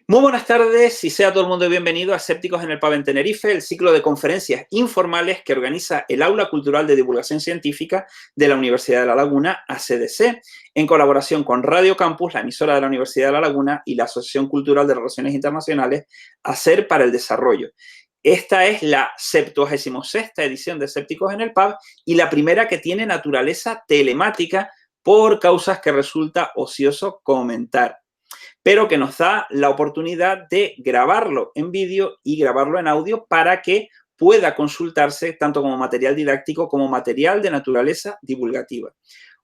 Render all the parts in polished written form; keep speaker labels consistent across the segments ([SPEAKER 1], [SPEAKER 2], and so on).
[SPEAKER 1] Muy buenas tardes y sea todo el mundo bienvenido a Escépticos en el Pub en Tenerife, el ciclo de conferencias informales que organiza el Aula Cultural de Divulgación Científica de la Universidad de La Laguna, ACDC, en colaboración con Radio Campus, la emisora de la Universidad de La Laguna, y la Asociación Cultural de Relaciones Internacionales, Hacer para el Desarrollo. Esta es la 76ª edición de Escépticos en el Pub y la primera que tiene naturaleza telemática por causas que resulta ocioso comentar, pero que nos da la oportunidad de grabarlo en vídeo y grabarlo en audio para que pueda consultarse tanto como material didáctico como material de naturaleza divulgativa.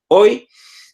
[SPEAKER 1] Hoy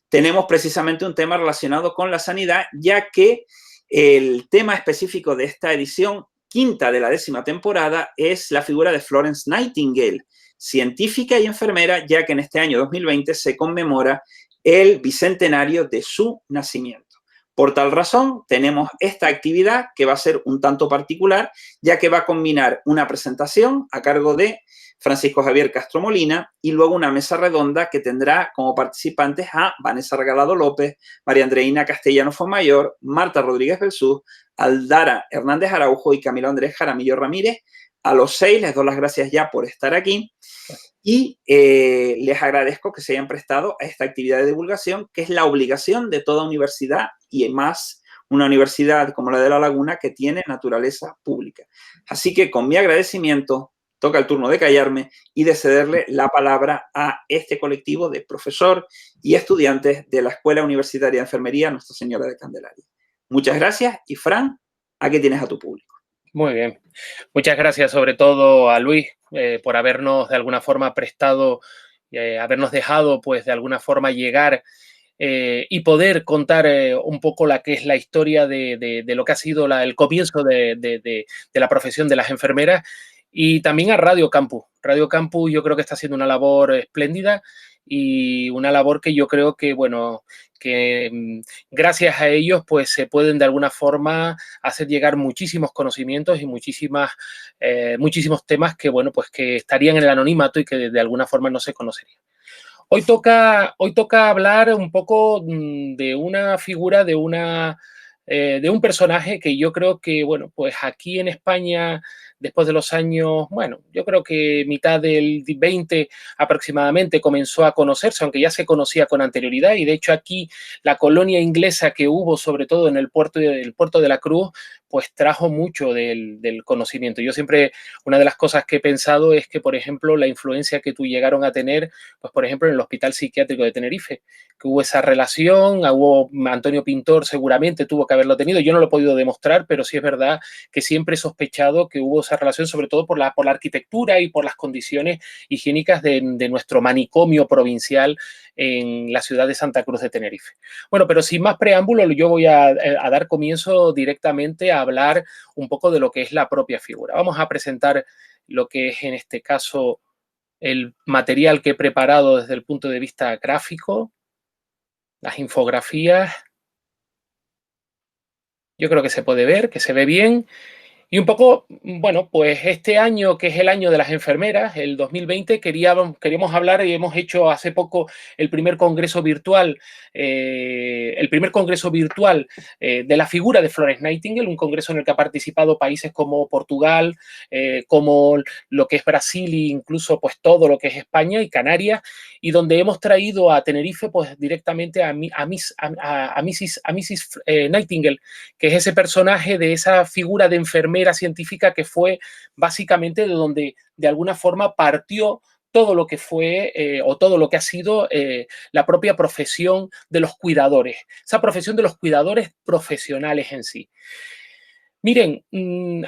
[SPEAKER 1] tenemos precisamente un tema relacionado con la sanidad, ya que el tema específico de esta edición quinta de la 10ª temporada es la figura de Florence Nightingale, científica y enfermera, ya que en este año 2020 se conmemora el bicentenario de su nacimiento. Por tal razón, tenemos esta actividad que va a ser un tanto particular, ya que va a combinar una presentación a cargo de Francisco Javier Castro Molina y luego una mesa redonda que tendrá como participantes a Vanessa Regalado López, María Andreina Castellano Fonmayor, Marta Rodríguez Belsú, Aldara Hernández Araujo y Camilo Andrés Jaramillo Ramírez. A los 6 les doy las gracias ya por estar aquí y les agradezco que se hayan prestado a esta actividad de divulgación, que es la obligación de toda universidad y más una universidad como la de La Laguna que tiene naturaleza pública. Así que con mi agradecimiento toca el turno de callarme y de cederle la palabra a este colectivo de profesor y estudiantes de la Escuela Universitaria de Enfermería Nuestra Señora de Candelaria. Muchas gracias y Fran, aquí tienes a tu público.
[SPEAKER 2] Muy bien. Muchas gracias sobre todo a Luis por habernos de alguna forma prestado, habernos dejado pues de alguna forma llegar y poder contar un poco la que es la historia de lo que ha sido el comienzo de la profesión de las enfermeras, y también a Radio Campus. Radio Campus yo creo que está haciendo una labor espléndida y una labor que yo creo que, bueno, que gracias a ellos pues se pueden de alguna forma hacer llegar muchísimos conocimientos y muchísimos temas que, bueno, pues que estarían en el anonimato y que de alguna forma no se conocerían. Hoy toca hablar un poco de una figura, de un personaje que yo creo que, bueno, pues aquí en España, después de los años, bueno, yo creo que mitad del 20 aproximadamente comenzó a conocerse, aunque ya se conocía con anterioridad, y de hecho aquí la colonia inglesa que hubo, sobre todo en el puerto de la Cruz, pues trajo mucho del conocimiento. Yo siempre, una de las cosas que he pensado es que, por ejemplo, la influencia que llegaron a tener, pues por ejemplo, en el Hospital Psiquiátrico de Tenerife, que hubo esa relación, hubo Antonio Pintor seguramente tuvo que haberlo tenido, yo no lo he podido demostrar, pero sí es verdad que siempre he sospechado que hubo esa relación, sobre todo por la arquitectura y por las condiciones higiénicas de nuestro manicomio provincial en la ciudad de Santa Cruz de Tenerife. Bueno, pero sin más preámbulo, yo voy a dar comienzo directamente a hablar un poco de lo que es la propia figura. Vamos a presentar lo que es en este caso el material que he preparado desde el punto de vista gráfico, las infografías. Yo creo que se puede ver, que se ve bien. Y un poco, bueno, pues este año, que es el año de las enfermeras, el 2020, queríamos hablar, y hemos hecho hace poco el primer congreso virtual, de la figura de Florence Nightingale, un congreso en el que ha participado países como Portugal, como lo que es Brasil e incluso pues todo lo que es España y Canarias, y donde hemos traído a Tenerife pues directamente a Mrs. Nightingale, que es ese personaje de esa figura de enfermera científica que fue básicamente de donde de alguna forma partió todo lo que fue o todo lo que ha sido la propia profesión de los cuidadores, esa profesión de los cuidadores profesionales en sí. Miren,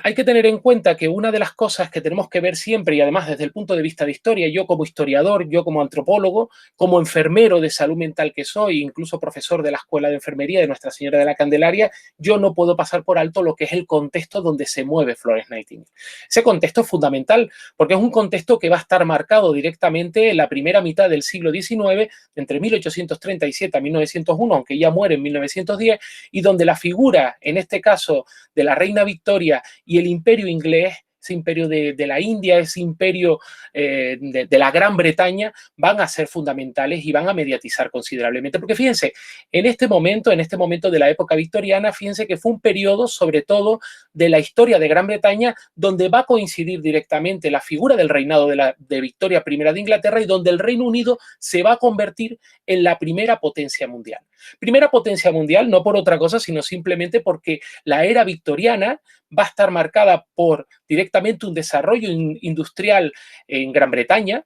[SPEAKER 2] hay que tener en cuenta que una de las cosas que tenemos que ver siempre, y además desde el punto de vista de historia, yo como historiador, yo como antropólogo, como enfermero de salud mental que soy, incluso profesor de la Escuela de Enfermería de Nuestra Señora de la Candelaria, yo no puedo pasar por alto lo que es el contexto donde se mueve Florence Nightingale. Ese contexto es fundamental porque es un contexto que va a estar marcado directamente en la primera mitad del siglo XIX, entre 1837 a 1901, aunque ella muere en 1910, y donde la figura, en este caso, de la reina Victoria y el imperio inglés ese imperio de la India, ese imperio de la Gran Bretaña, van a ser fundamentales y van a mediatizar considerablemente. Porque fíjense, en este momento de la época victoriana, fíjense que fue un periodo, sobre todo, de la historia de Gran Bretaña, donde va a coincidir directamente la figura del reinado de Victoria I de Inglaterra y donde el Reino Unido se va a convertir en la primera potencia mundial. Primera potencia mundial no por otra cosa, sino simplemente porque la era victoriana va a estar marcada por directamente un desarrollo industrial en Gran Bretaña,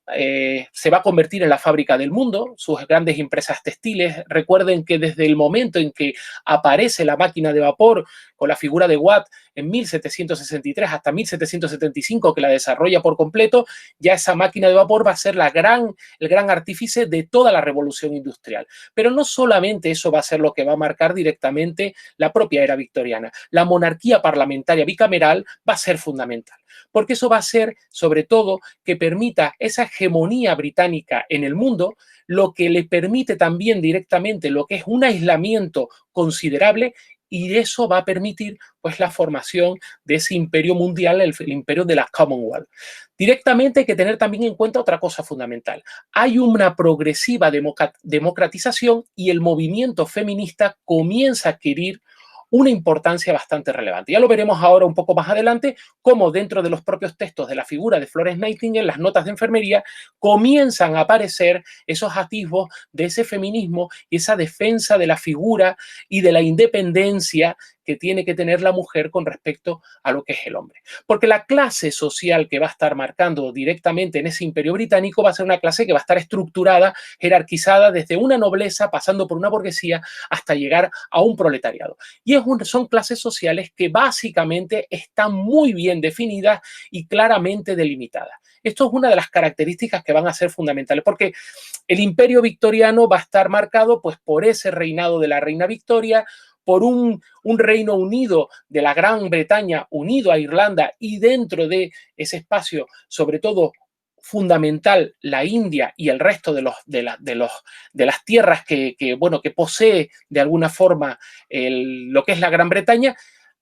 [SPEAKER 2] se va a convertir en la fábrica del mundo, sus grandes empresas textiles. Recuerden que desde el momento en que aparece la máquina de vapor con la figura de Watt en 1763 hasta 1775, que la desarrolla por completo, ya esa máquina de vapor va a ser el gran artífice de toda la revolución industrial. Pero no solamente eso va a ser lo que va a marcar directamente la propia era victoriana. La monarquía parlamentaria bicameral va a ser fundamental, porque eso va a ser, sobre todo, que permita esa hegemonía británica en el mundo, lo que le permite también directamente lo que es un aislamiento considerable, y eso va a permitir pues la formación de ese imperio mundial, el imperio de la Commonwealth. Directamente hay que tener también en cuenta otra cosa fundamental. Hay una progresiva democratización y el movimiento feminista comienza a adquirir una importancia bastante relevante. Ya lo veremos ahora un poco más adelante, cómo dentro de los propios textos de la figura de Florence Nightingale, las notas de enfermería, comienzan a aparecer esos atisbos de ese feminismo y esa defensa de la figura y de la independencia que tiene que tener la mujer con respecto a lo que es el hombre. Porque la clase social que va a estar marcando directamente en ese imperio británico va a ser una clase que va a estar estructurada, jerarquizada desde una nobleza, pasando por una burguesía, hasta llegar a un proletariado. Y son clases sociales que básicamente están muy bien definidas y claramente delimitadas. Esto es una de las características que van a ser fundamentales, porque el imperio victoriano va a estar marcado pues, por ese reinado de la reina Victoria, por un Reino Unido de la Gran Bretaña unido a Irlanda y dentro de ese espacio, sobre todo fundamental, la India y el resto de las tierras que posee de alguna forma lo que es la Gran Bretaña.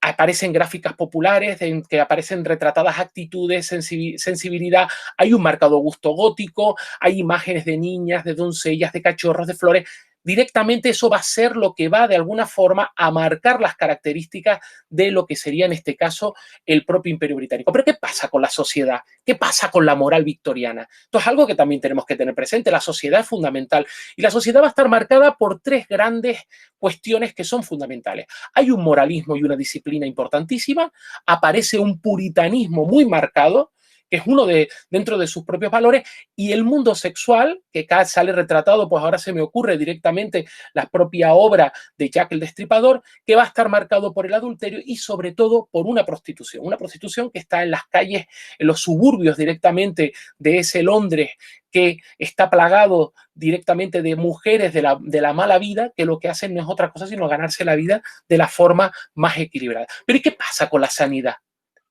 [SPEAKER 2] Aparecen gráficas populares en que aparecen retratadas actitudes, sensibilidad, hay un marcado gusto gótico, hay imágenes de niñas, de doncellas, de cachorros, de flores. Directamente eso va a ser lo que va de alguna forma a marcar las características de lo que sería en este caso el propio imperio británico. Pero ¿qué pasa con la sociedad? ¿Qué pasa con la moral victoriana? Esto es algo que también tenemos que tener presente. La sociedad es fundamental y la sociedad va a estar marcada por tres grandes cuestiones que son fundamentales. Hay un moralismo y una disciplina importantísima, aparece un puritanismo muy marcado, que es uno dentro de sus propios valores, y el mundo sexual, que acá sale retratado, pues ahora se me ocurre directamente la propia obra de Jack el Destripador, que va a estar marcado por el adulterio y sobre todo por una prostitución que está en las calles, en los suburbios directamente de ese Londres, que está plagado directamente de mujeres de la mala vida, que lo que hacen no es otra cosa sino ganarse la vida de la forma más equilibrada. Pero ¿y qué pasa con la sanidad?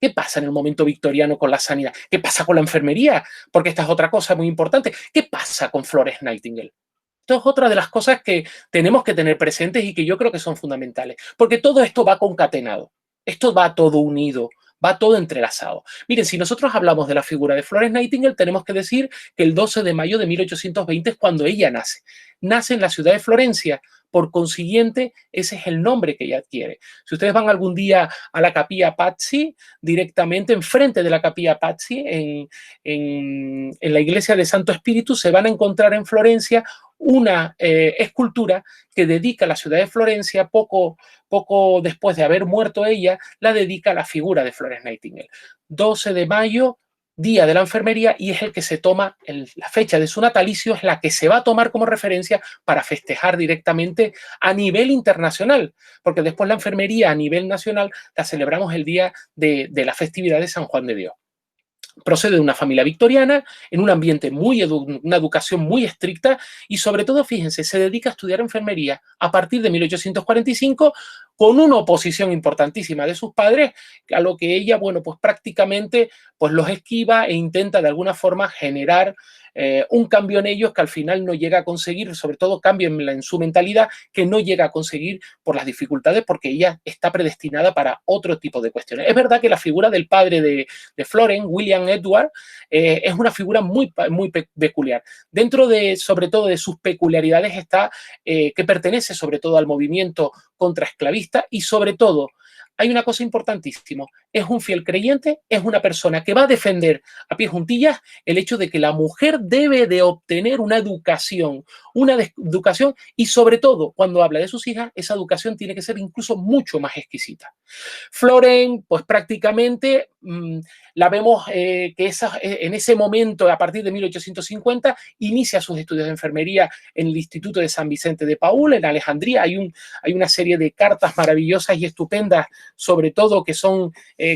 [SPEAKER 2] ¿Qué pasa en el momento victoriano con la sanidad? ¿Qué pasa con la enfermería? Porque esta es otra cosa muy importante. ¿Qué pasa con Florence Nightingale? Esto es otra de las cosas que tenemos que tener presentes y que yo creo que son fundamentales, porque todo esto va concatenado, esto va todo unido, va todo entrelazado. Miren, si nosotros hablamos de la figura de Florence Nightingale, tenemos que decir que el 12 de mayo de 1820 es cuando ella nace. Nace en la ciudad de Florencia. Por consiguiente, ese es el nombre que ella adquiere. Si ustedes van algún día a la Capilla Pazzi, directamente enfrente de la Capilla Pazzi, en la iglesia de Santo Espíritu, se van a encontrar en Florencia una escultura que dedica a la ciudad de Florencia, poco después de haber muerto ella, la dedica a la figura de Florence Nightingale. 12 de mayo, Día de la Enfermería, y es el que se toma, la fecha de su natalicio es la que se va a tomar como referencia para festejar directamente a nivel internacional, porque después la enfermería a nivel nacional la celebramos el día de la festividad de San Juan de Dios. Procede de una familia victoriana, en un ambiente una educación muy estricta y sobre todo, fíjense, se dedica a estudiar enfermería a partir de 1845 con una oposición importantísima de sus padres, a lo que ella, bueno, pues prácticamente pues los esquiva e intenta de alguna forma generar un cambio en ellos que al final no llega a conseguir, sobre todo cambio en su mentalidad, que no llega a conseguir por las dificultades, porque ella está predestinada para otro tipo de cuestiones. Es verdad que la figura del padre de Florence, William Edward, es una figura muy peculiar. Dentro de, sobre todo, de sus peculiaridades está que pertenece sobre todo al movimiento contraesclavista y sobre todo hay una cosa importantísima, es un fiel creyente, es una persona que va a defender a pie juntillas el hecho de que la mujer debe de obtener una educación y sobre todo cuando habla de sus hijas, esa educación tiene que ser incluso mucho más exquisita. Florence, pues prácticamente la vemos que en ese momento, a partir de 1850, inicia sus estudios de enfermería en el Instituto de San Vicente de Paúl, en Alejandría. Hay una serie de cartas maravillosas y estupendas, sobre todo que son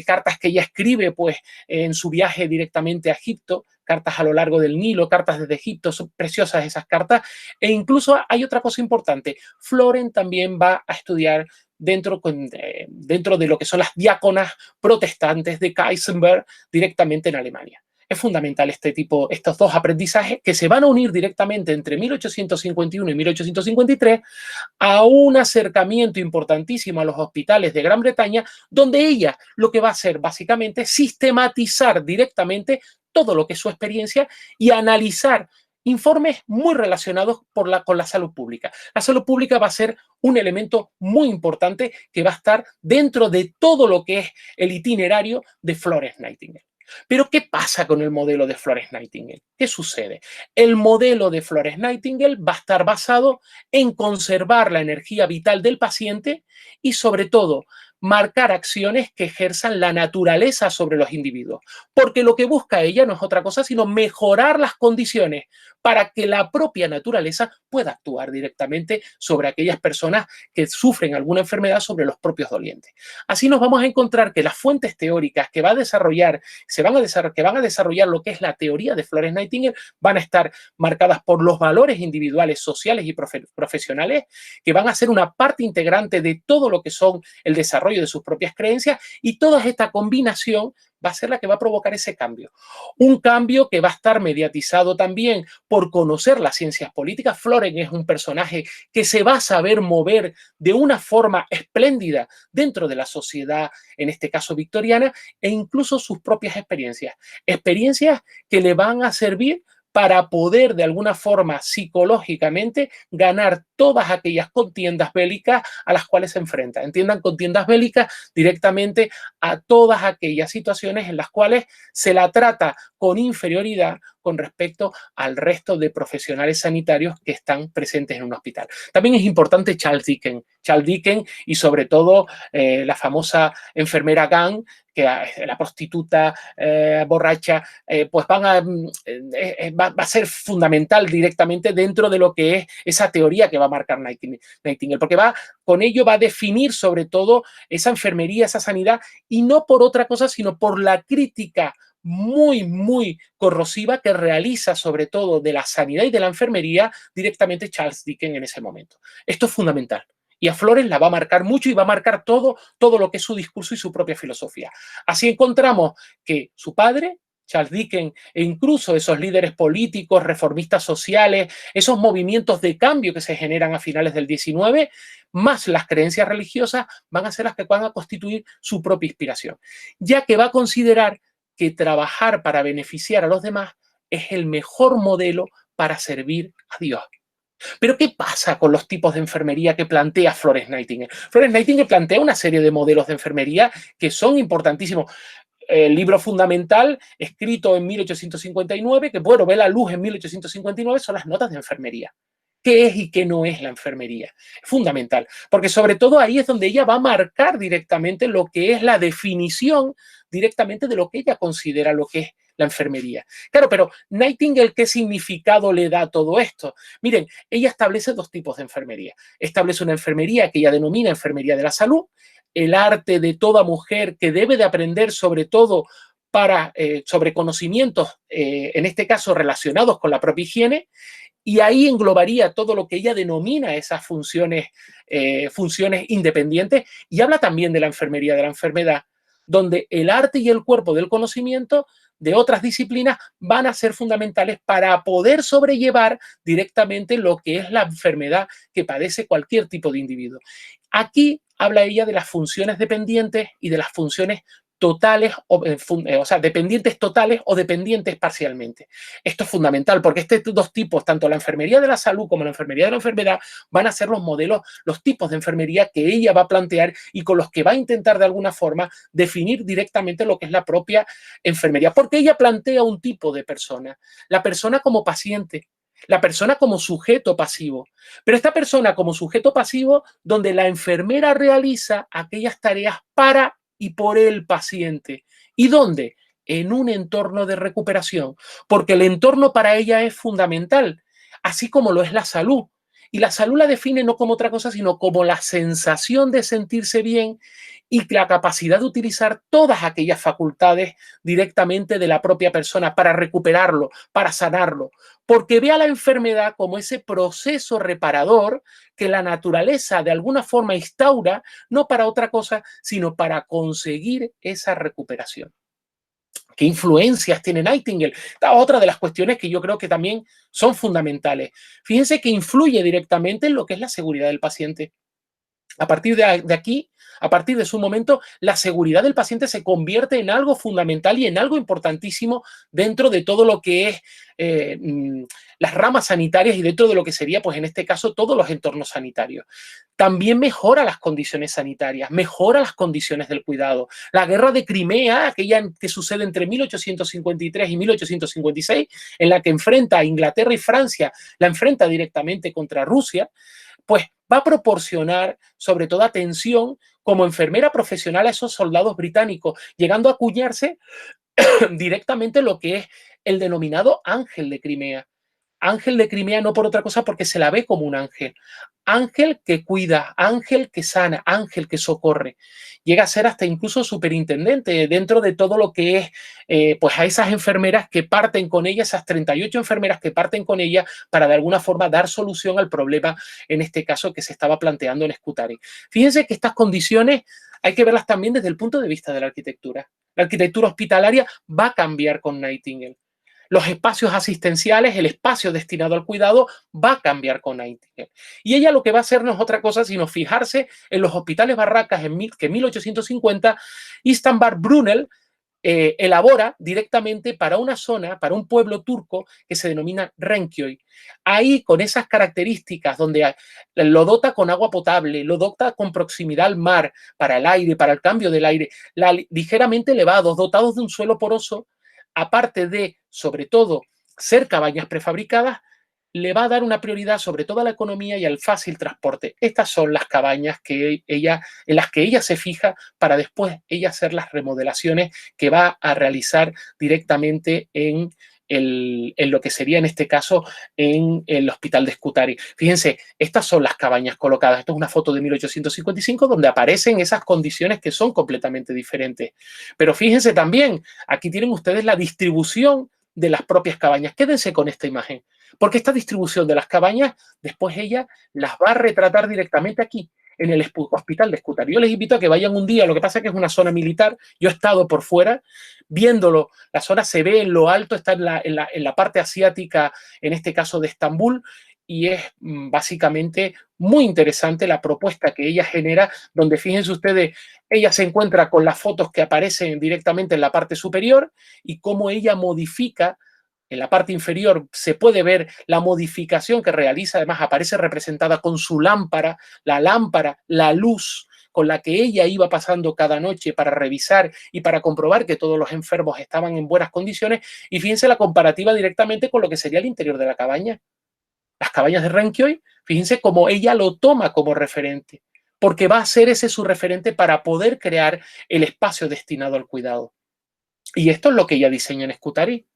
[SPEAKER 2] cartas que ella escribe pues, en su viaje directamente a Egipto, cartas a lo largo del Nilo, cartas desde Egipto, son preciosas esas cartas. E incluso hay otra cosa importante, Florence también va a estudiar dentro de lo que son las diáconas protestantes de Kaisenberg directamente en Alemania. Es fundamental estos dos aprendizajes que se van a unir directamente entre 1851 y 1853 a un acercamiento importantísimo a los hospitales de Gran Bretaña, donde ella lo que va a hacer básicamente es sistematizar directamente todo lo que es su experiencia y analizar informes muy relacionados con la salud pública. La salud pública va a ser un elemento muy importante que va a estar dentro de todo lo que es el itinerario de Florence Nightingale. Pero, ¿qué pasa con el modelo de Florence Nightingale? ¿Qué sucede? El modelo de Florence Nightingale va a estar basado en conservar la energía vital del paciente y, sobre todo, marcar acciones que ejerzan la naturaleza sobre los individuos. Porque lo que busca ella no es otra cosa, sino mejorar las condiciones para que la propia naturaleza pueda actuar directamente sobre aquellas personas que sufren alguna enfermedad, sobre los propios dolientes. Así nos vamos a encontrar que las fuentes teóricas que van a desarrollar lo que es la teoría de Florence Nightingale van a estar marcadas por los valores individuales, sociales y profesionales, que van a ser una parte integrante de todo lo que son el desarrollo de sus propias creencias, y toda esta combinación va a ser la que va a provocar ese cambio. Un cambio que va a estar mediatizado también por conocer las ciencias políticas. Florence es un personaje que se va a saber mover de una forma espléndida dentro de la sociedad, en este caso victoriana, e incluso sus propias experiencias. Experiencias que le van a servir para poder de alguna forma psicológicamente ganar todas aquellas contiendas bélicas a las cuales se enfrenta. Entiendan contiendas bélicas directamente a todas aquellas situaciones en las cuales se la trata con inferioridad con respecto al resto de profesionales sanitarios que están presentes en un hospital. También es importante Charles Dickens y sobre todo la famosa enfermera Gunn, que la prostituta borracha, pues va a ser fundamental directamente dentro de lo que es esa teoría que va a marcar Nightingale, porque con ello va a definir sobre todo esa enfermería, esa sanidad, y no por otra cosa, sino por la crítica muy corrosiva que realiza sobre todo de la sanidad y de la enfermería directamente Charles Dickens en ese momento. Esto es fundamental. Y a Florence la va a marcar mucho y va a marcar todo lo que es su discurso y su propia filosofía. Así encontramos que su padre, Charles Dickens, e incluso esos líderes políticos, reformistas sociales, esos movimientos de cambio que se generan a finales del 19, más las creencias religiosas, van a ser las que van a constituir su propia inspiración, ya que va a considerar que trabajar para beneficiar a los demás es el mejor modelo para servir a Dios. Pero, ¿qué pasa con los tipos de enfermería que plantea Florence Nightingale? Florence Nightingale plantea una serie de modelos de enfermería que son importantísimos. El libro fundamental, escrito en 1859, que bueno, ve la luz en 1859, son las notas de enfermería. ¿Qué es y qué no es la enfermería? Es fundamental, porque sobre todo ahí es donde ella va a marcar directamente lo que es la definición directamente de lo que ella considera lo que es la enfermería. Claro, pero Nightingale, ¿qué significado le da a todo esto? Miren, ella establece dos tipos de enfermería. Establece una enfermería que ella denomina enfermería de la salud, el arte de toda mujer que debe de aprender sobre todo sobre conocimientos, en este caso relacionados con la propia higiene, y ahí englobaría todo lo que ella denomina esas funciones independientes, y habla también de la enfermería de la enfermedad, donde el arte y el cuerpo del conocimiento de otras disciplinas van a ser fundamentales para poder sobrellevar directamente lo que es la enfermedad que padece cualquier tipo de individuo. Aquí habla ella de las funciones dependientes y de las funciones totales, o sea, dependientes totales o dependientes parcialmente. Esto es fundamental porque estos dos tipos, tanto la enfermería de la salud como la enfermería de la enfermedad, van a ser los modelos, los tipos de enfermería que ella va a plantear y con los que va a intentar de alguna forma definir directamente lo que es la propia enfermería. Porque ella plantea un tipo de persona, la persona como paciente, la persona como sujeto pasivo, pero esta persona como sujeto pasivo donde la enfermera realiza aquellas tareas para y por el paciente. ¿Y dónde? En un entorno de recuperación, porque el entorno para ella es fundamental, así como lo es la salud. Y la salud la define no como otra cosa, sino como la sensación de sentirse bien y la capacidad de utilizar todas aquellas facultades directamente de la propia persona para recuperarlo, para sanarlo, porque ve a la enfermedad como ese proceso reparador que la naturaleza de alguna forma instaura, no para otra cosa, sino para conseguir esa recuperación. ¿Qué influencias tiene Nightingale? Esta otra de las cuestiones que yo creo que también son fundamentales. Fíjense que influye directamente en lo que es la seguridad del paciente. A partir de aquí, a partir de su momento, la seguridad del paciente se convierte en algo fundamental y en algo importantísimo dentro de todo lo que es las ramas sanitarias y dentro de lo que sería, pues en este caso, todos los entornos sanitarios. También mejora las condiciones sanitarias, mejora las condiciones del cuidado. La guerra de Crimea, aquella que sucede entre 1853 y 1856, en la que enfrenta a Inglaterra y Francia, la enfrenta directamente contra Rusia, pues va a proporcionar sobre todo atención como enfermera profesional a esos soldados británicos, llegando a acuñarse directamente lo que es el denominado ángel de Crimea. Ángel de Crimea no por otra cosa porque se la ve como un ángel. Ángel que cuida, ángel que sana, ángel que socorre. Llega a ser hasta incluso superintendente dentro de todo lo que es pues a esas enfermeras que parten con ella, esas 38 enfermeras que parten con ella para de alguna forma dar solución al problema, en este caso que se estaba planteando en Scutari. Fíjense que estas condiciones hay que verlas también desde el punto de vista de la arquitectura. La arquitectura hospitalaria va a cambiar con Nightingale. Los espacios asistenciales, el espacio destinado al cuidado va a cambiar con Nightingale. Y ella lo que va a hacer no es otra cosa sino fijarse en los hospitales barracas que en 1850 Istanbul Brunel elabora directamente para una zona, para un pueblo turco que se denomina Renköy. Ahí, con esas características, donde lo dota con agua potable, lo dota con proximidad al mar, para el aire, para el cambio del aire, ligeramente elevados, dotados de un suelo poroso, aparte de, sobre todo, ser cabañas prefabricadas, le va a dar una prioridad sobre todo a la economía y al fácil transporte. Estas son las cabañas en las que ella se fija para después ella hacer las remodelaciones que va a realizar directamente en lo que sería en este caso en el hospital de Scutari. Fíjense, estas son las cabañas colocadas. Esto es una foto de 1855 donde aparecen esas condiciones que son completamente diferentes. Pero fíjense también, aquí tienen ustedes la distribución de las propias cabañas. Quédense con esta imagen, porque esta distribución de las cabañas, después ella las va a retratar directamente aquí, en el hospital de Scutari. Yo les invito a que vayan un día, lo que pasa es que es una zona militar, yo he estado por fuera, viéndolo, la zona se ve en lo alto, está en la parte asiática, en este caso de Estambul, y es básicamente muy interesante la propuesta que ella genera, donde fíjense ustedes, ella se encuentra con las fotos que aparecen directamente en la parte superior y cómo ella modifica. En la parte inferior se puede ver la modificación que realiza, además aparece representada con su lámpara, la luz con la que ella iba pasando cada noche para revisar y para comprobar que todos los enfermos estaban en buenas condiciones. Y fíjense la comparativa directamente con lo que sería el interior de la cabaña. Las cabañas de Renköy, fíjense cómo ella lo toma como referente, porque va a ser ese su referente para poder crear el espacio destinado al cuidado. Y esto es lo que ella diseña en Scutari.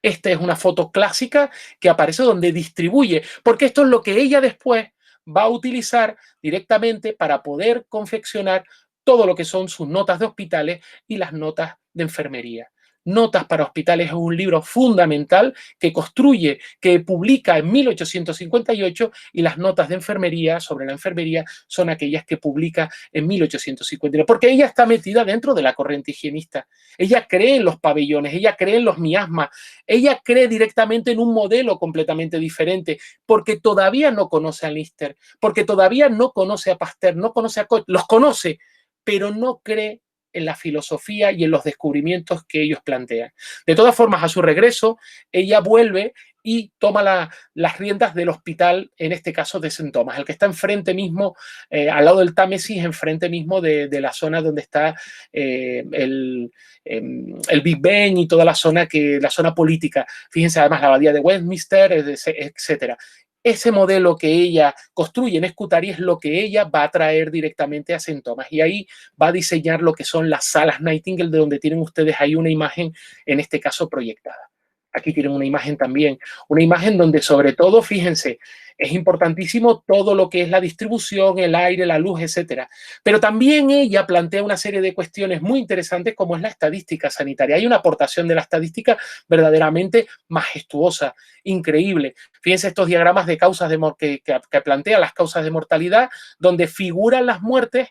[SPEAKER 2] Esta es una foto clásica que aparece donde distribuye, porque esto es lo que ella después va a utilizar directamente para poder confeccionar todo lo que son sus notas de hospitales y las notas de enfermería. Notas para Hospitales es un libro fundamental que construye, que publica en 1858, y las notas de enfermería, sobre la enfermería, son aquellas que publica en 1859, porque ella está metida dentro de la corriente higienista. Ella cree en los pabellones, ella cree en los miasmas, ella cree directamente en un modelo completamente diferente, porque todavía no conoce a Lister, porque todavía no conoce a Pasteur, no conoce a Koch, los conoce, pero no cree en la filosofía y en los descubrimientos que ellos plantean. De todas formas, a su regreso, ella vuelve y toma las riendas del hospital, en este caso de St. Thomas, el que está enfrente mismo, al lado del Támesis, enfrente mismo de la zona donde está el Big Ben y toda la zona política. Fíjense además la abadía de Westminster, etcétera. Ese modelo que ella construye en Scutari es lo que ella va a traer directamente a St. Thomas, y ahí va a diseñar lo que son las salas Nightingale, de donde tienen ustedes ahí una imagen, en este caso proyectada. Aquí tienen una imagen también, una imagen donde sobre todo, fíjense, es importantísimo todo lo que es la distribución, el aire, la luz, etcétera. Pero también ella plantea una serie de cuestiones muy interesantes, como es la estadística sanitaria. Hay una aportación de la estadística verdaderamente majestuosa, increíble. Fíjense estos diagramas de causas que plantea las causas de mortalidad, donde figuran las muertes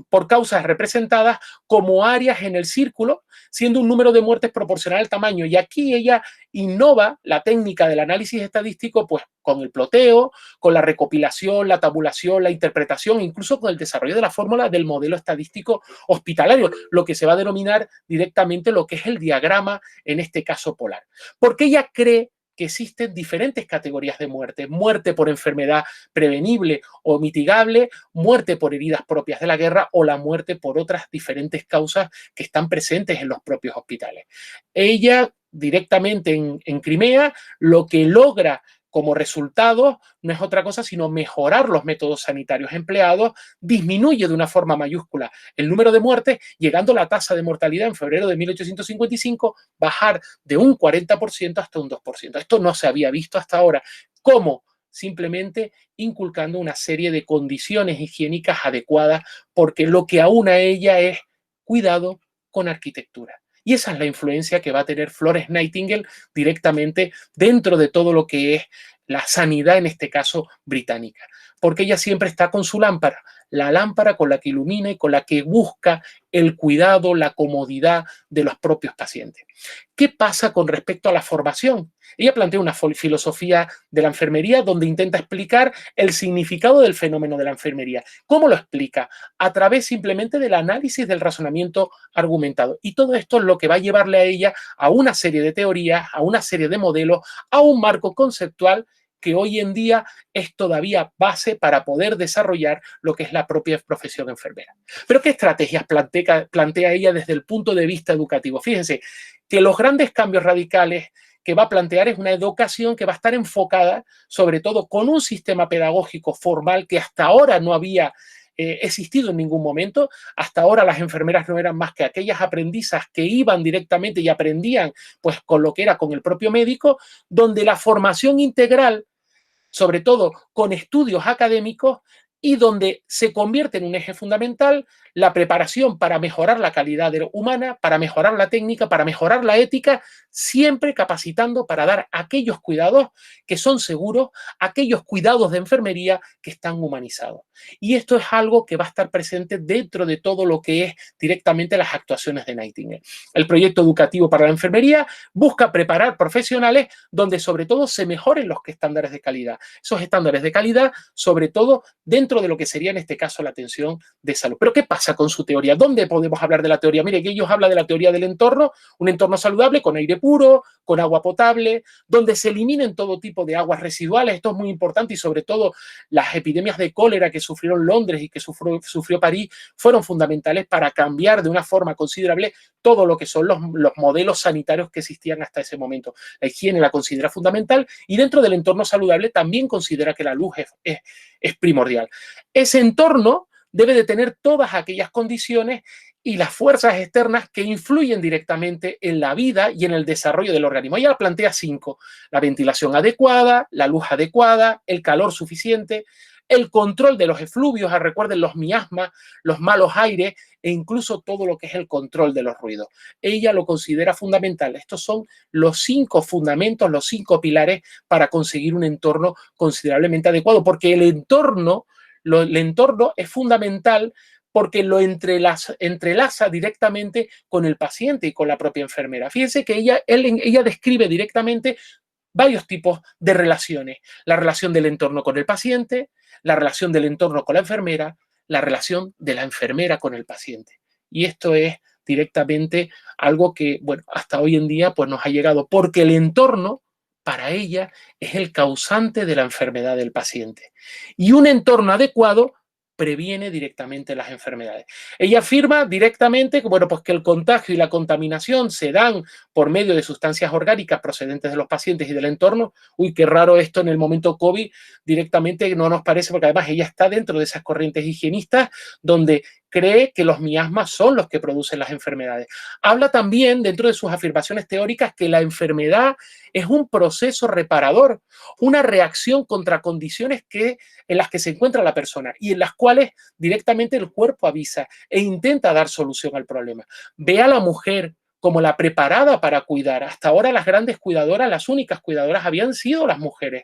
[SPEAKER 2] por causas representadas como áreas en el círculo, siendo un número de muertes proporcional al tamaño. Y aquí ella innova la técnica del análisis estadístico, pues con el ploteo, con la recopilación, la tabulación, la interpretación, incluso con el desarrollo de la fórmula del modelo estadístico hospitalario, lo que se va a denominar directamente lo que es el diagrama, en este caso polar. Porque ella cree que existen diferentes categorías de muerte: muerte por enfermedad prevenible o mitigable, muerte por heridas propias de la guerra, o la muerte por otras diferentes causas que están presentes en los propios hospitales. Ella directamente en Crimea lo que logra como resultado no es otra cosa sino mejorar los métodos sanitarios empleados, disminuye de una forma mayúscula el número de muertes, llegando la tasa de mortalidad en febrero de 1855 bajar de un 40% hasta un 2%. Esto no se había visto hasta ahora. ¿Cómo? Simplemente inculcando una serie de condiciones higiénicas adecuadas, porque lo que aúna a ella es cuidado con arquitectura. Y esa es la influencia que va a tener Florence Nightingale directamente dentro de todo lo que es la sanidad, en este caso británica. Porque ella siempre está con su lámpara, la lámpara con la que ilumina y con la que busca el cuidado, la comodidad de los propios pacientes. ¿Qué pasa con respecto a la formación? Ella plantea una filosofía de la enfermería donde intenta explicar el significado del fenómeno de la enfermería. ¿Cómo lo explica? A través simplemente del análisis del razonamiento argumentado. Y todo esto es lo que va a llevarle a ella a una serie de teorías, a una serie de modelos, a un marco conceptual que hoy en día es todavía base para poder desarrollar lo que es la propia profesión enfermera. Pero ¿qué estrategias plantea ella desde el punto de vista educativo? Fíjense que los grandes cambios radicales que va a plantear es una educación que va a estar enfocada sobre todo con un sistema pedagógico formal que hasta ahora no había existido en ningún momento. Hasta ahora las enfermeras no eran más que aquellas aprendizas que iban directamente y aprendían pues con lo que era con el propio médico, donde la formación integral, sobre todo con estudios académicos, y donde se convierte en un eje fundamental la preparación para mejorar la calidad humana, para mejorar la técnica, para mejorar la ética, siempre capacitando para dar aquellos cuidados que son seguros, aquellos cuidados de enfermería que están humanizados. Y esto es algo que va a estar presente dentro de todo lo que es directamente las actuaciones de Nightingale. El proyecto educativo para la enfermería busca preparar profesionales donde sobre todo se mejoren los estándares de calidad. Esos estándares de calidad, sobre todo dentro de lo que sería en este caso la atención de salud. Pero ¿qué pasa con su teoría? ¿Dónde podemos hablar de la teoría? Mire, que ellos hablan de la teoría del entorno, un entorno saludable con aire puro, con agua potable, donde se eliminen todo tipo de aguas residuales. Esto es muy importante, y sobre todo las epidemias de cólera que sufrieron Londres y que sufrió París fueron fundamentales para cambiar de una forma considerable todo lo que son los modelos sanitarios que existían hasta ese momento. La higiene la considera fundamental, y dentro del entorno saludable también considera que la luz es primordial. Ese entorno debe de tener todas aquellas condiciones y las fuerzas externas que influyen directamente en la vida y en el desarrollo del organismo. Ella plantea 5: la ventilación adecuada, la luz adecuada, el calor suficiente, el control de los efluvios, recuerden los miasmas, los malos aires e incluso todo lo que es el control de los ruidos. Ella lo considera fundamental. Estos son los 5 fundamentos, los 5 pilares para conseguir un entorno considerablemente adecuado, porque el entorno es fundamental porque lo entrelaza directamente con el paciente y con la propia enfermera. Fíjense que ella describe directamente varios tipos de relaciones. La relación del entorno con el paciente, la relación del entorno con la enfermera, la relación de la enfermera con el paciente. Y esto es directamente algo que, bueno, hasta hoy en día pues nos ha llegado, porque el entorno para ella es el causante de la enfermedad del paciente. Y un entorno adecuado previene directamente las enfermedades. Ella afirma directamente que, bueno, pues que el contagio y la contaminación se dan por medio de sustancias orgánicas procedentes de los pacientes y del entorno. Uy, qué raro esto en el momento COVID, directamente no nos parece, porque además ella está dentro de esas corrientes higienistas donde cree que los miasmas son los que producen las enfermedades. Habla también, dentro de sus afirmaciones teóricas, que la enfermedad es un proceso reparador, una reacción contra condiciones en las que se encuentra la persona y en las cuales directamente el cuerpo avisa e intenta dar solución al problema. Ve a la mujer como la preparada para cuidar. Hasta ahora las grandes cuidadoras, las únicas cuidadoras habían sido las mujeres.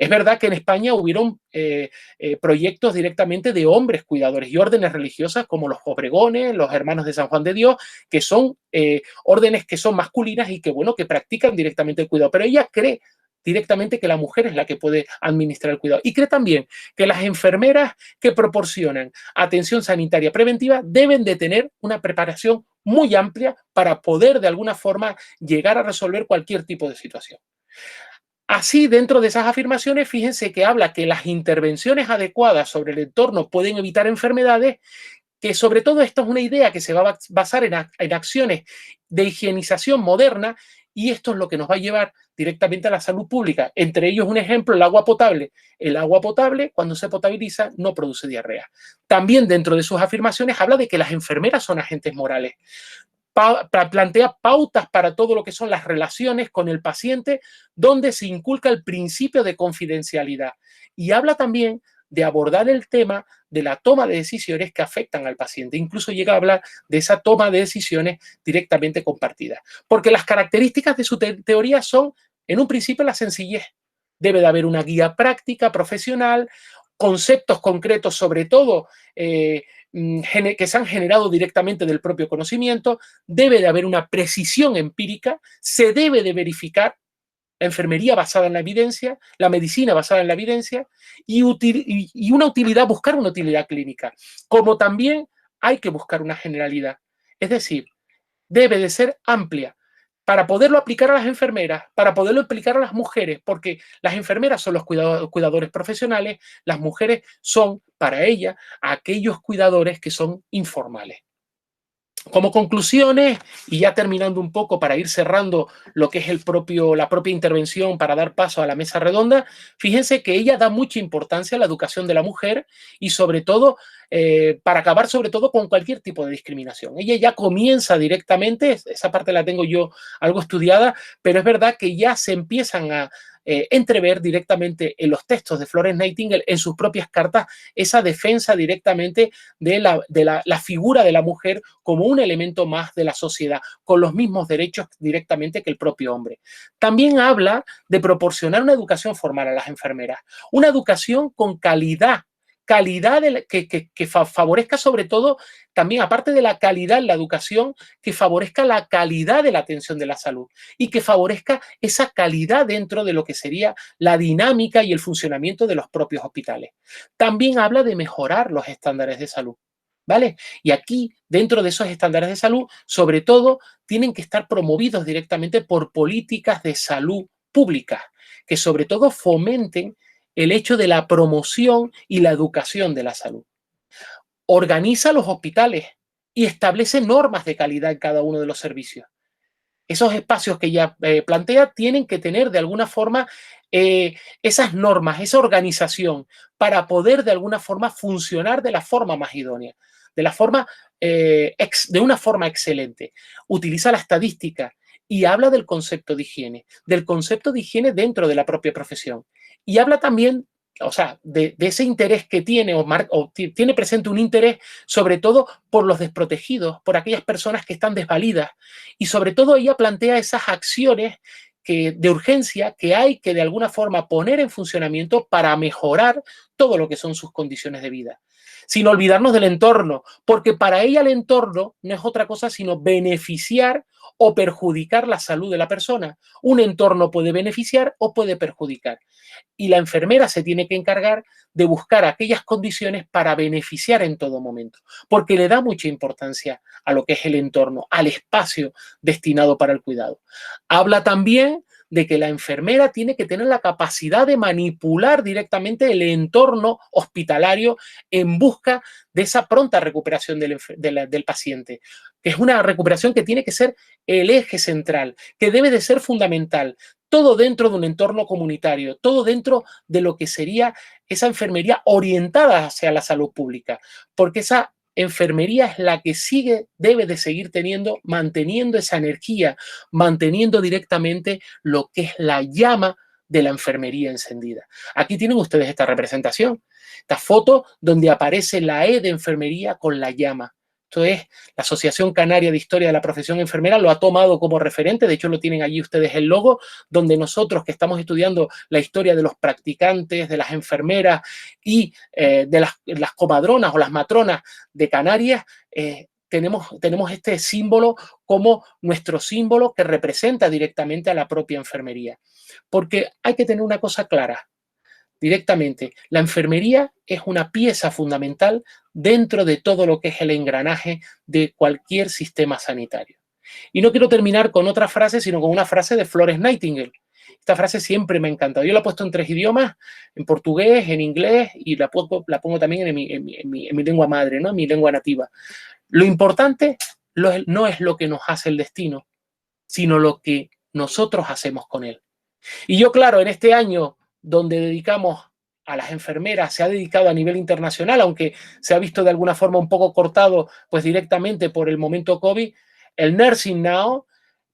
[SPEAKER 2] Es verdad que en España hubieron proyectos directamente de hombres cuidadores y órdenes religiosas como los Obregones, los Hermanos de San Juan de Dios, que son órdenes que son masculinas y que, bueno, que practican directamente el cuidado. Pero ella cree directamente que la mujer es la que puede administrar el cuidado. Y cree también que las enfermeras que proporcionan atención sanitaria preventiva deben de tener una preparación muy amplia para poder de alguna forma llegar a resolver cualquier tipo de situación. Así, dentro de esas afirmaciones, fíjense que habla que las intervenciones adecuadas sobre el entorno pueden evitar enfermedades, que sobre todo esto es una idea que se va a basar en acciones de higienización moderna, y esto es lo que nos va a llevar directamente a la salud pública. Entre ellos, un ejemplo, el agua potable. El agua potable, cuando se potabiliza, no produce diarrea. También dentro de sus afirmaciones habla de que las enfermeras son agentes morales. Plantea pautas para todo lo que son las relaciones con el paciente, donde se inculca el principio de confidencialidad. Y habla también de abordar el tema de la toma de decisiones que afectan al paciente. Incluso llega a hablar de esa toma de decisiones directamente compartida. Porque las características de su teoría son, en un principio, la sencillez. Debe de haber una guía práctica, profesional, conceptos concretos, sobre todo que se han generado directamente del propio conocimiento, debe de haber una precisión empírica, se debe de verificar la enfermería basada en la evidencia, la medicina basada en la evidencia y buscar una utilidad clínica, como también hay que buscar una generalidad. Es decir, debe de ser amplia para poderlo aplicar a las enfermeras, para poderlo aplicar a las mujeres, porque las enfermeras son los cuidadores profesionales, las mujeres son, para ellas, aquellos cuidadores que son informales. Como conclusiones, y ya terminando un poco para ir cerrando lo que es la propia intervención para dar paso a la mesa redonda, fíjense que ella da mucha importancia a la educación de la mujer y sobre todo para acabar sobre todo con cualquier tipo de discriminación. Ella ya comienza directamente, esa parte la tengo yo algo estudiada, pero es verdad que ya se empiezan a entrever directamente en los textos de Florence Nightingale, en sus propias cartas, esa defensa directamente de la figura de la mujer como un elemento más de la sociedad, con los mismos derechos directamente que el propio hombre. También habla de proporcionar una educación formal a las enfermeras, una educación con calidad que favorezca sobre todo, también aparte de la calidad en la educación, que favorezca la calidad de la atención de la salud y que favorezca esa calidad dentro de lo que sería la dinámica y el funcionamiento de los propios hospitales. También habla de mejorar los estándares de salud, ¿vale? Y aquí, dentro de esos estándares de salud, sobre todo, tienen que estar promovidos directamente por políticas de salud públicas, que sobre todo fomenten el hecho de la promoción y la educación de la salud. Organiza los hospitales y establece normas de calidad en cada uno de los servicios. Esos espacios que ella plantea tienen que tener de alguna forma esas normas, esa organización para poder de alguna forma funcionar de la forma más idónea, de una forma excelente. Utiliza la estadística y habla del concepto de higiene dentro de la propia profesión. Y habla también o sea, de ese interés que tiene o tiene presente un interés sobre todo por los desprotegidos, por aquellas personas que están desvalidas. Y sobre todo ella plantea esas acciones de urgencia que hay que de alguna forma poner en funcionamiento para mejorar todo lo que son sus condiciones de vida. Sin olvidarnos del entorno, porque para ella el entorno no es otra cosa sino beneficiar o perjudicar la salud de la persona. Un entorno puede beneficiar o puede perjudicar. Y la enfermera se tiene que encargar de buscar aquellas condiciones para beneficiar en todo momento, porque le da mucha importancia a lo que es el entorno, al espacio destinado para el cuidado. Habla también de que la enfermera tiene que tener la capacidad de manipular directamente el entorno hospitalario en busca de esa pronta recuperación del paciente, que es una recuperación que tiene que ser el eje central, que debe de ser fundamental. Todo dentro de un entorno comunitario, todo dentro de lo que sería esa enfermería orientada hacia la salud pública, porque esa enfermería es la que debe de seguir manteniendo esa energía, manteniendo directamente lo que es la llama de la enfermería encendida. Aquí tienen ustedes esta representación, esta foto donde aparece la E de enfermería con la llama. Esto es, la Asociación Canaria de Historia de la Profesión Enfermera lo ha tomado como referente, de hecho lo tienen allí ustedes el logo, donde nosotros que estamos estudiando la historia de los practicantes, de las enfermeras y de las comadronas o las matronas de Canarias, tenemos este símbolo como nuestro símbolo que representa directamente a la propia enfermería. Porque hay que tener una cosa clara, directamente, la enfermería es una pieza fundamental dentro de todo lo que es el engranaje de cualquier sistema sanitario. Y no quiero terminar con otra frase, sino con una frase de Florence Nightingale. Esta frase siempre me ha encantado. Yo la he puesto en 3 idiomas, en portugués, en inglés, y la pongo también en mi lengua madre, ¿no? En mi lengua nativa. Lo importante no es lo que nos hace el destino, sino lo que nosotros hacemos con él. Y yo, claro, en este año donde dedicamos a las enfermeras, se ha dedicado a nivel internacional, aunque se ha visto de alguna forma un poco cortado, pues directamente por el momento COVID, el Nursing Now,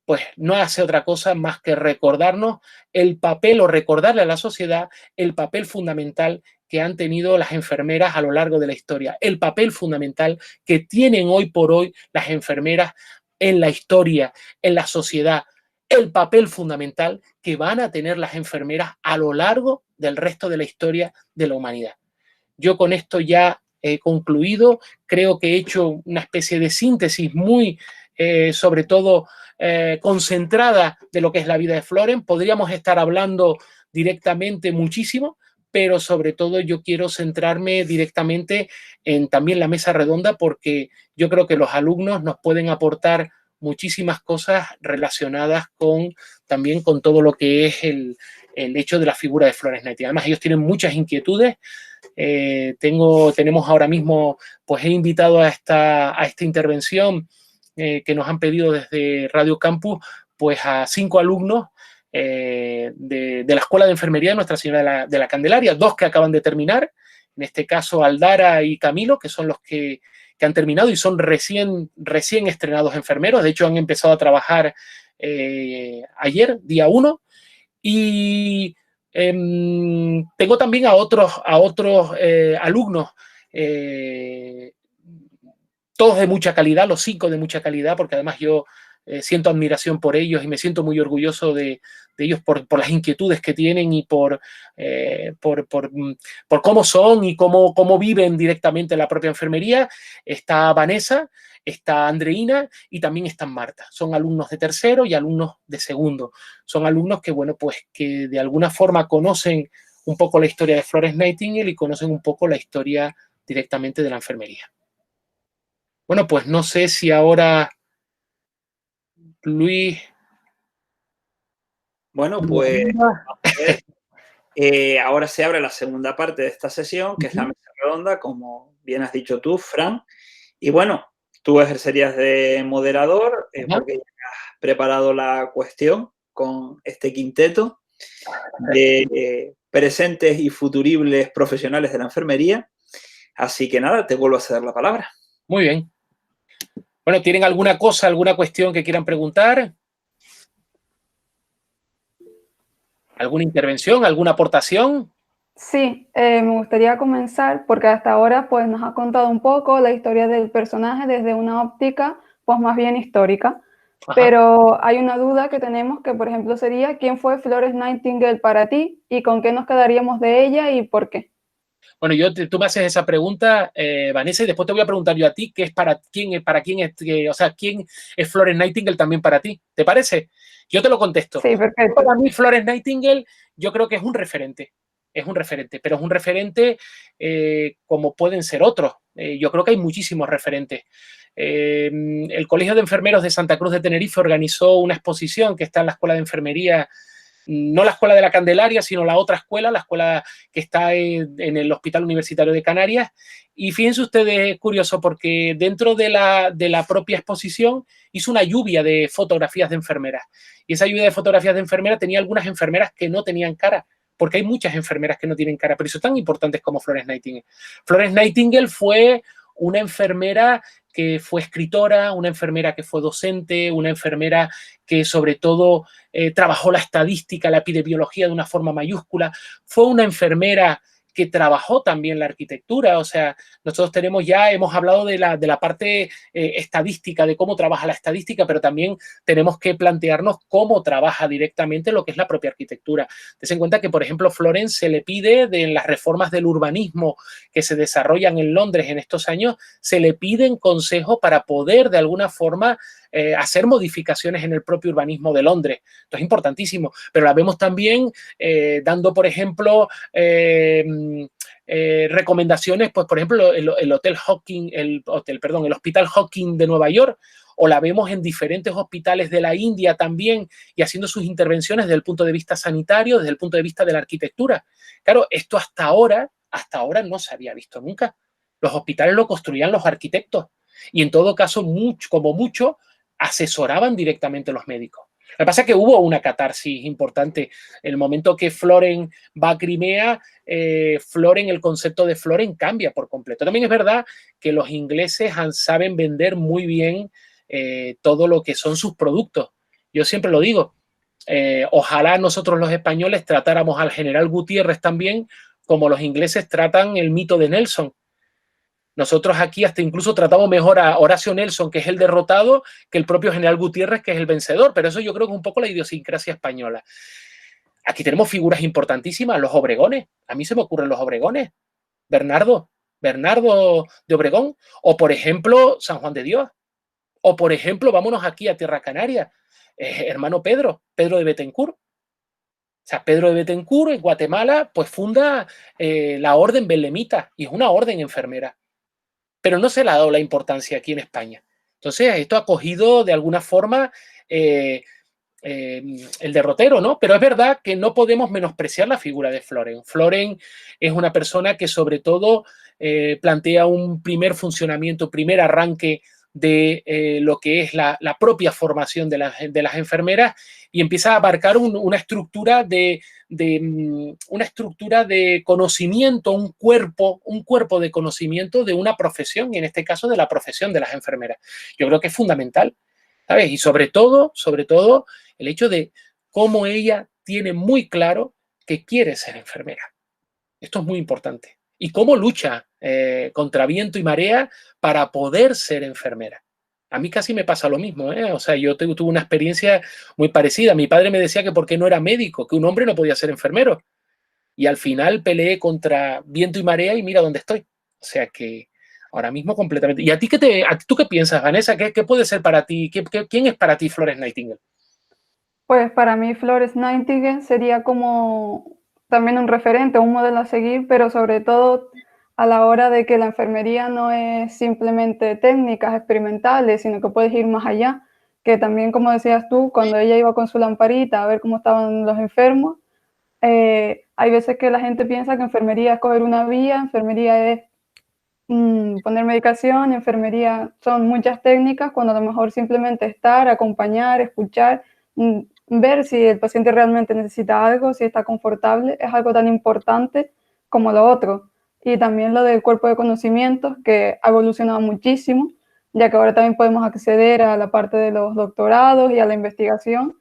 [SPEAKER 2] pues no hace otra cosa más que recordarnos el papel o recordarle a la sociedad el papel fundamental que han tenido las enfermeras a lo largo de la historia, el papel fundamental que tienen hoy por hoy las enfermeras en la historia, en la sociedad, el papel fundamental que van a tener las enfermeras a lo largo del resto de la historia de la humanidad. Yo con esto ya he concluido, creo que he hecho una especie de síntesis muy, sobre todo, concentrada de lo que es la vida de Florence. Podríamos estar hablando directamente muchísimo, pero sobre todo yo quiero centrarme directamente en también la mesa redonda, porque yo creo que los alumnos nos pueden aportar muchísimas cosas relacionadas también con todo lo que es el hecho de la figura de Florence Nightingale. Además, ellos tienen muchas inquietudes. Tenemos ahora mismo, pues he invitado a esta intervención que nos han pedido desde Radio Campus, pues a 5 alumnos de la Escuela de Enfermería de Nuestra Señora de la Candelaria, 2 que acaban de terminar, en este caso Aldara y Camilo, que son los que han terminado y son recién estrenados enfermeros. De hecho, han empezado a trabajar ayer, día 1, y tengo también a otros alumnos, todos de mucha calidad, los 5 de mucha calidad, porque además yo siento admiración por ellos y me siento muy orgulloso de ellos por las inquietudes que tienen y por cómo son y cómo viven directamente la propia enfermería. Está Vanessa, está Andreina y también está Marta. Son alumnos de tercero y alumnos de segundo. Son alumnos que, bueno, pues que de alguna forma conocen un poco la historia de Florence Nightingale y conocen un poco la historia directamente de la enfermería. Bueno, pues no sé si ahora Luis.
[SPEAKER 1] Bueno, pues ahora se abre la segunda parte de esta sesión, que es la mesa redonda, como bien has dicho tú, Fran. Y bueno, tú ejercerías de moderador, porque ya has preparado la cuestión con este quinteto de presentes y futuribles profesionales de la enfermería. Así que nada, te vuelvo a ceder la palabra.
[SPEAKER 2] Muy bien. Bueno, ¿tienen alguna cosa, alguna cuestión que quieran preguntar? ¿Alguna intervención, alguna aportación?
[SPEAKER 3] Sí, me gustaría comenzar porque hasta ahora pues nos ha contado un poco la historia del personaje desde una óptica pues más bien histórica,
[SPEAKER 2] Ajá.
[SPEAKER 3] pero hay una duda que tenemos que por ejemplo sería ¿quién fue Florence Nightingale para ti y con qué nos quedaríamos de ella y por qué?
[SPEAKER 2] Bueno, tú me haces esa pregunta, Vanessa, y después te voy a preguntar yo a ti, ¿qué es para quién es, o sea, quién es Florence Nightingale también para ti? ¿Te parece? Yo te lo contesto.
[SPEAKER 3] Sí, perfecto.
[SPEAKER 2] Para mí, Florence Nightingale, yo creo que es un referente, pero es un referente como pueden ser otros. Yo creo que hay muchísimos referentes. El Colegio de Enfermeros de Santa Cruz de Tenerife organizó una exposición que está en la Escuela de Enfermería, no la Escuela de la Candelaria, sino la otra escuela, la escuela que está en el Hospital Universitario de Canarias. Y fíjense ustedes, es curioso, porque dentro de la propia exposición hizo una lluvia de fotografías de enfermeras. Y esa lluvia de fotografías de enfermeras tenía algunas enfermeras que no tenían cara, porque hay muchas enfermeras que no tienen cara, pero son tan importantes como Florence Nightingale. Florence Nightingale fue una enfermera que fue escritora, una enfermera que fue docente, una enfermera que sobre todo trabajó la estadística, la epidemiología de una forma mayúscula, fue una enfermera que trabajó también la arquitectura, o sea, nosotros hemos hablado de la parte estadística, de cómo trabaja la estadística, pero también tenemos que plantearnos cómo trabaja directamente lo que es la propia arquitectura. Ten en cuenta que, por ejemplo, Florence se le pide de las reformas del urbanismo que se desarrollan en Londres en estos años, se le piden consejos para poder de alguna forma hacer modificaciones en el propio urbanismo de Londres. Esto es importantísimo, pero la vemos también dando, por ejemplo, recomendaciones, pues por ejemplo, el Hotel Hawking, el Hospital Hawking de Nueva York, o la vemos en diferentes hospitales de la India también y haciendo sus intervenciones desde el punto de vista sanitario, desde el punto de vista de la arquitectura. Claro, esto hasta ahora no se había visto nunca. Los hospitales lo construían los arquitectos y en todo caso, como mucho, asesoraban directamente los médicos. Lo que pasa es que hubo una catarsis importante. El momento que Floren va a Crimea, el concepto de Floren cambia por completo. También es verdad que los ingleses saben vender muy bien todo lo que son sus productos. Yo siempre lo digo, ojalá nosotros los españoles tratáramos al general Gutiérrez también como los ingleses tratan el mito de Nelson. Nosotros aquí hasta incluso tratamos mejor a Horacio Nelson, que es el derrotado, que el propio general Gutiérrez, que es el vencedor. Pero eso yo creo que es un poco la idiosincrasia española. Aquí tenemos figuras importantísimas, los Obregones. A mí se me ocurren los Obregones. Bernardo de Obregón. O, por ejemplo, San Juan de Dios. O, por ejemplo, vámonos aquí a Tierra Canaria. Hermano Pedro de Betancourt. O sea, Pedro de Betancourt en Guatemala, pues funda la orden belemita y es una orden enfermera. Pero no se le ha dado la importancia aquí en España. Entonces, esto ha cogido de alguna forma el derrotero, ¿no? Pero es verdad que no podemos menospreciar la figura de Floren. Floren es una persona que sobre todo plantea un primer funcionamiento, primer arranque de lo que es la propia formación de las enfermeras y empieza a abarcar una estructura de conocimiento, un cuerpo de conocimiento de una profesión, y en este caso de la profesión de las enfermeras. Yo creo que es fundamental, ¿sabes? Y sobre todo, el hecho de cómo ella tiene muy claro que quiere ser enfermera. Esto es muy importante. Y cómo lucha contra viento y marea para poder ser enfermera. A mí casi me pasa lo mismo, ¿eh? O sea, yo tuve una experiencia muy parecida. Mi padre me decía que por qué no era médico, que un hombre no podía ser enfermero. Y al final peleé contra viento y marea y mira dónde estoy. O sea que ahora mismo completamente. ¿Y a ti tú qué piensas, Vanessa? ¿Qué puede ser para ti? ¿Quién es para ti Florence Nightingale?
[SPEAKER 3] Pues para mí Florence Nightingale sería como también un referente, un modelo a seguir, pero sobre todo a la hora de que la enfermería no es simplemente técnicas experimentales, sino que puedes ir más allá, que también, como decías tú, cuando ella iba con su lamparita a ver cómo estaban los enfermos, hay veces que la gente piensa que enfermería es coger una vía, enfermería es poner medicación, enfermería son muchas técnicas, cuando a lo mejor simplemente estar, acompañar, escuchar, ver si el paciente realmente necesita algo, si está confortable, es algo tan importante como lo otro. Y también lo del cuerpo de conocimientos, que ha evolucionado muchísimo, ya que ahora también podemos acceder a la parte de los doctorados y a la investigación.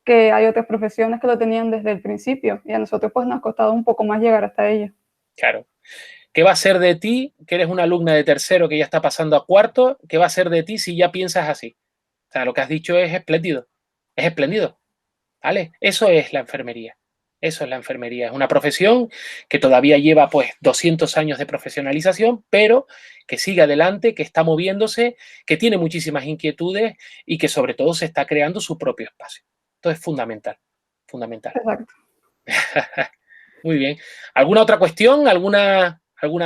[SPEAKER 3] que hay otras profesiones que lo tenían desde el principio y a nosotros pues nos ha costado un poco más llegar hasta ello.
[SPEAKER 2] Claro. ¿Qué va a ser de ti, que eres una alumna de tercero que ya está pasando a cuarto? ¿Qué va a ser de ti si ya piensas así? O sea, lo que has dicho es espléndido. Es espléndido, ¿vale? Eso es la enfermería. Eso es la enfermería. Es una profesión que todavía lleva pues 200 años de profesionalización, pero que sigue adelante, que está moviéndose, que tiene muchísimas inquietudes y que sobre todo se está creando su propio espacio. Esto es fundamental, fundamental.
[SPEAKER 3] Exacto.
[SPEAKER 2] Muy bien. ¿Alguna otra cuestión? ¿Alguna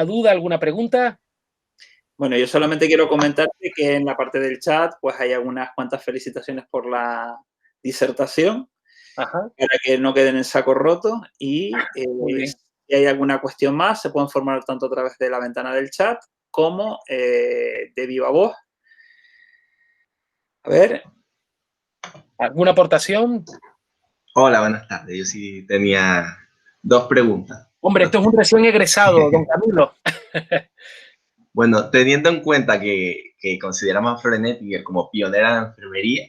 [SPEAKER 2] duda? ¿Alguna pregunta?
[SPEAKER 1] Bueno, yo solamente quiero comentarte que en la parte del chat pues hay algunas cuantas felicitaciones por la disertación.
[SPEAKER 2] Ajá.
[SPEAKER 1] Para que no queden en saco roto y
[SPEAKER 2] Muy bien.
[SPEAKER 1] si hay alguna cuestión más se pueden formar tanto a través de la ventana del chat como de viva voz. A ver.
[SPEAKER 2] ¿Alguna aportación?
[SPEAKER 4] Hola, buenas tardes. Yo sí tenía 2 preguntas.
[SPEAKER 2] Hombre, esto es un recién egresado, don Camilo.
[SPEAKER 4] Bueno, teniendo en cuenta que consideramos a Florence Nightingale como pionera de la enfermería,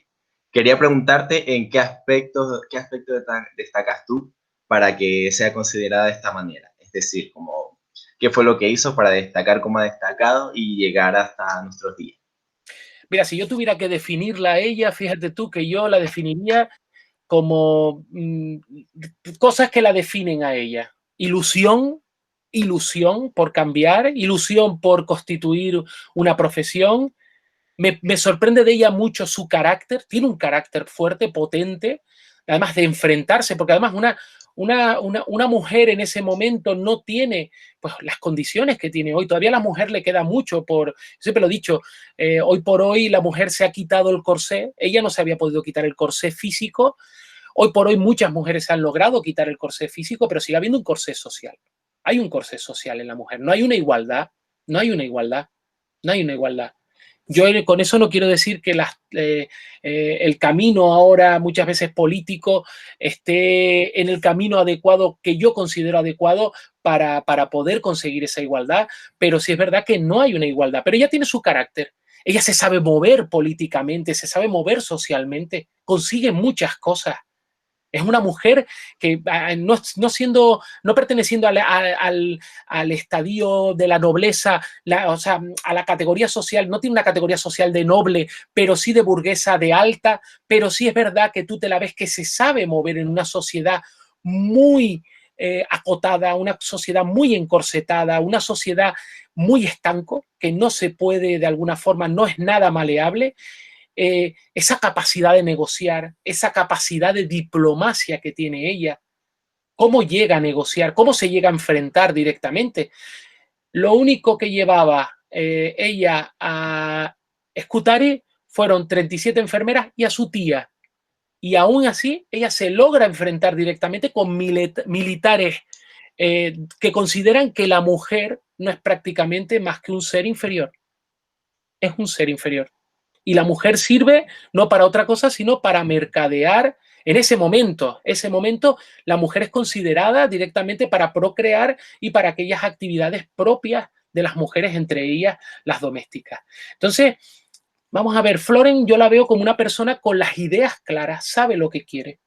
[SPEAKER 4] quería preguntarte en qué aspectos destacas tú para que sea considerada de esta manera. Es decir, como, ¿qué fue lo que hizo para destacar como ha destacado y llegar hasta nuestros días?
[SPEAKER 2] Mira, si yo tuviera que definirla a ella, fíjate tú que yo la definiría como cosas que la definen a ella. Ilusión por cambiar, ilusión por constituir una profesión. Me sorprende de ella mucho su carácter, tiene un carácter fuerte, potente, además de enfrentarse, porque además una mujer en ese momento no tiene pues, las condiciones que tiene hoy. Todavía a la mujer le queda mucho siempre lo he dicho, hoy por hoy la mujer se ha quitado el corsé, ella no se había podido quitar el corsé físico, hoy por hoy muchas mujeres han logrado quitar el corsé físico, pero sigue habiendo un corsé social. Hay un corsé social en la mujer, no hay una igualdad, no hay una igualdad, no hay una igualdad. Yo con eso no quiero decir que el camino ahora, muchas veces político, esté en el camino adecuado, que yo considero adecuado para poder conseguir esa igualdad, pero sí es verdad que no hay una igualdad, pero ella tiene su carácter. Ella se sabe mover políticamente, se sabe mover socialmente, consigue muchas cosas. Es una mujer que no perteneciendo al estadio de la nobleza, o sea, a la categoría social, no tiene una categoría social de noble, pero sí de burguesa de alta, pero sí es verdad que tú te la ves que se sabe mover en una sociedad muy acotada, una sociedad muy encorsetada, una sociedad muy estanco, que no se puede de alguna forma, no es nada maleable. Esa capacidad de negociar, esa capacidad de diplomacia que tiene ella, cómo llega a negociar, cómo se llega a enfrentar directamente. Lo único que llevaba ella a Scutari fueron 37 enfermeras y a su tía. Y aún así, ella se logra enfrentar directamente con militares que consideran que la mujer no es prácticamente más que un ser inferior. Es un ser inferior. Y la mujer sirve no para otra cosa, sino para mercadear. En ese momento, la mujer es considerada directamente para procrear y para aquellas actividades propias de las mujeres, entre ellas las domésticas. Entonces, vamos a ver, Florence yo la veo como una persona con las ideas claras, sabe lo que quiere.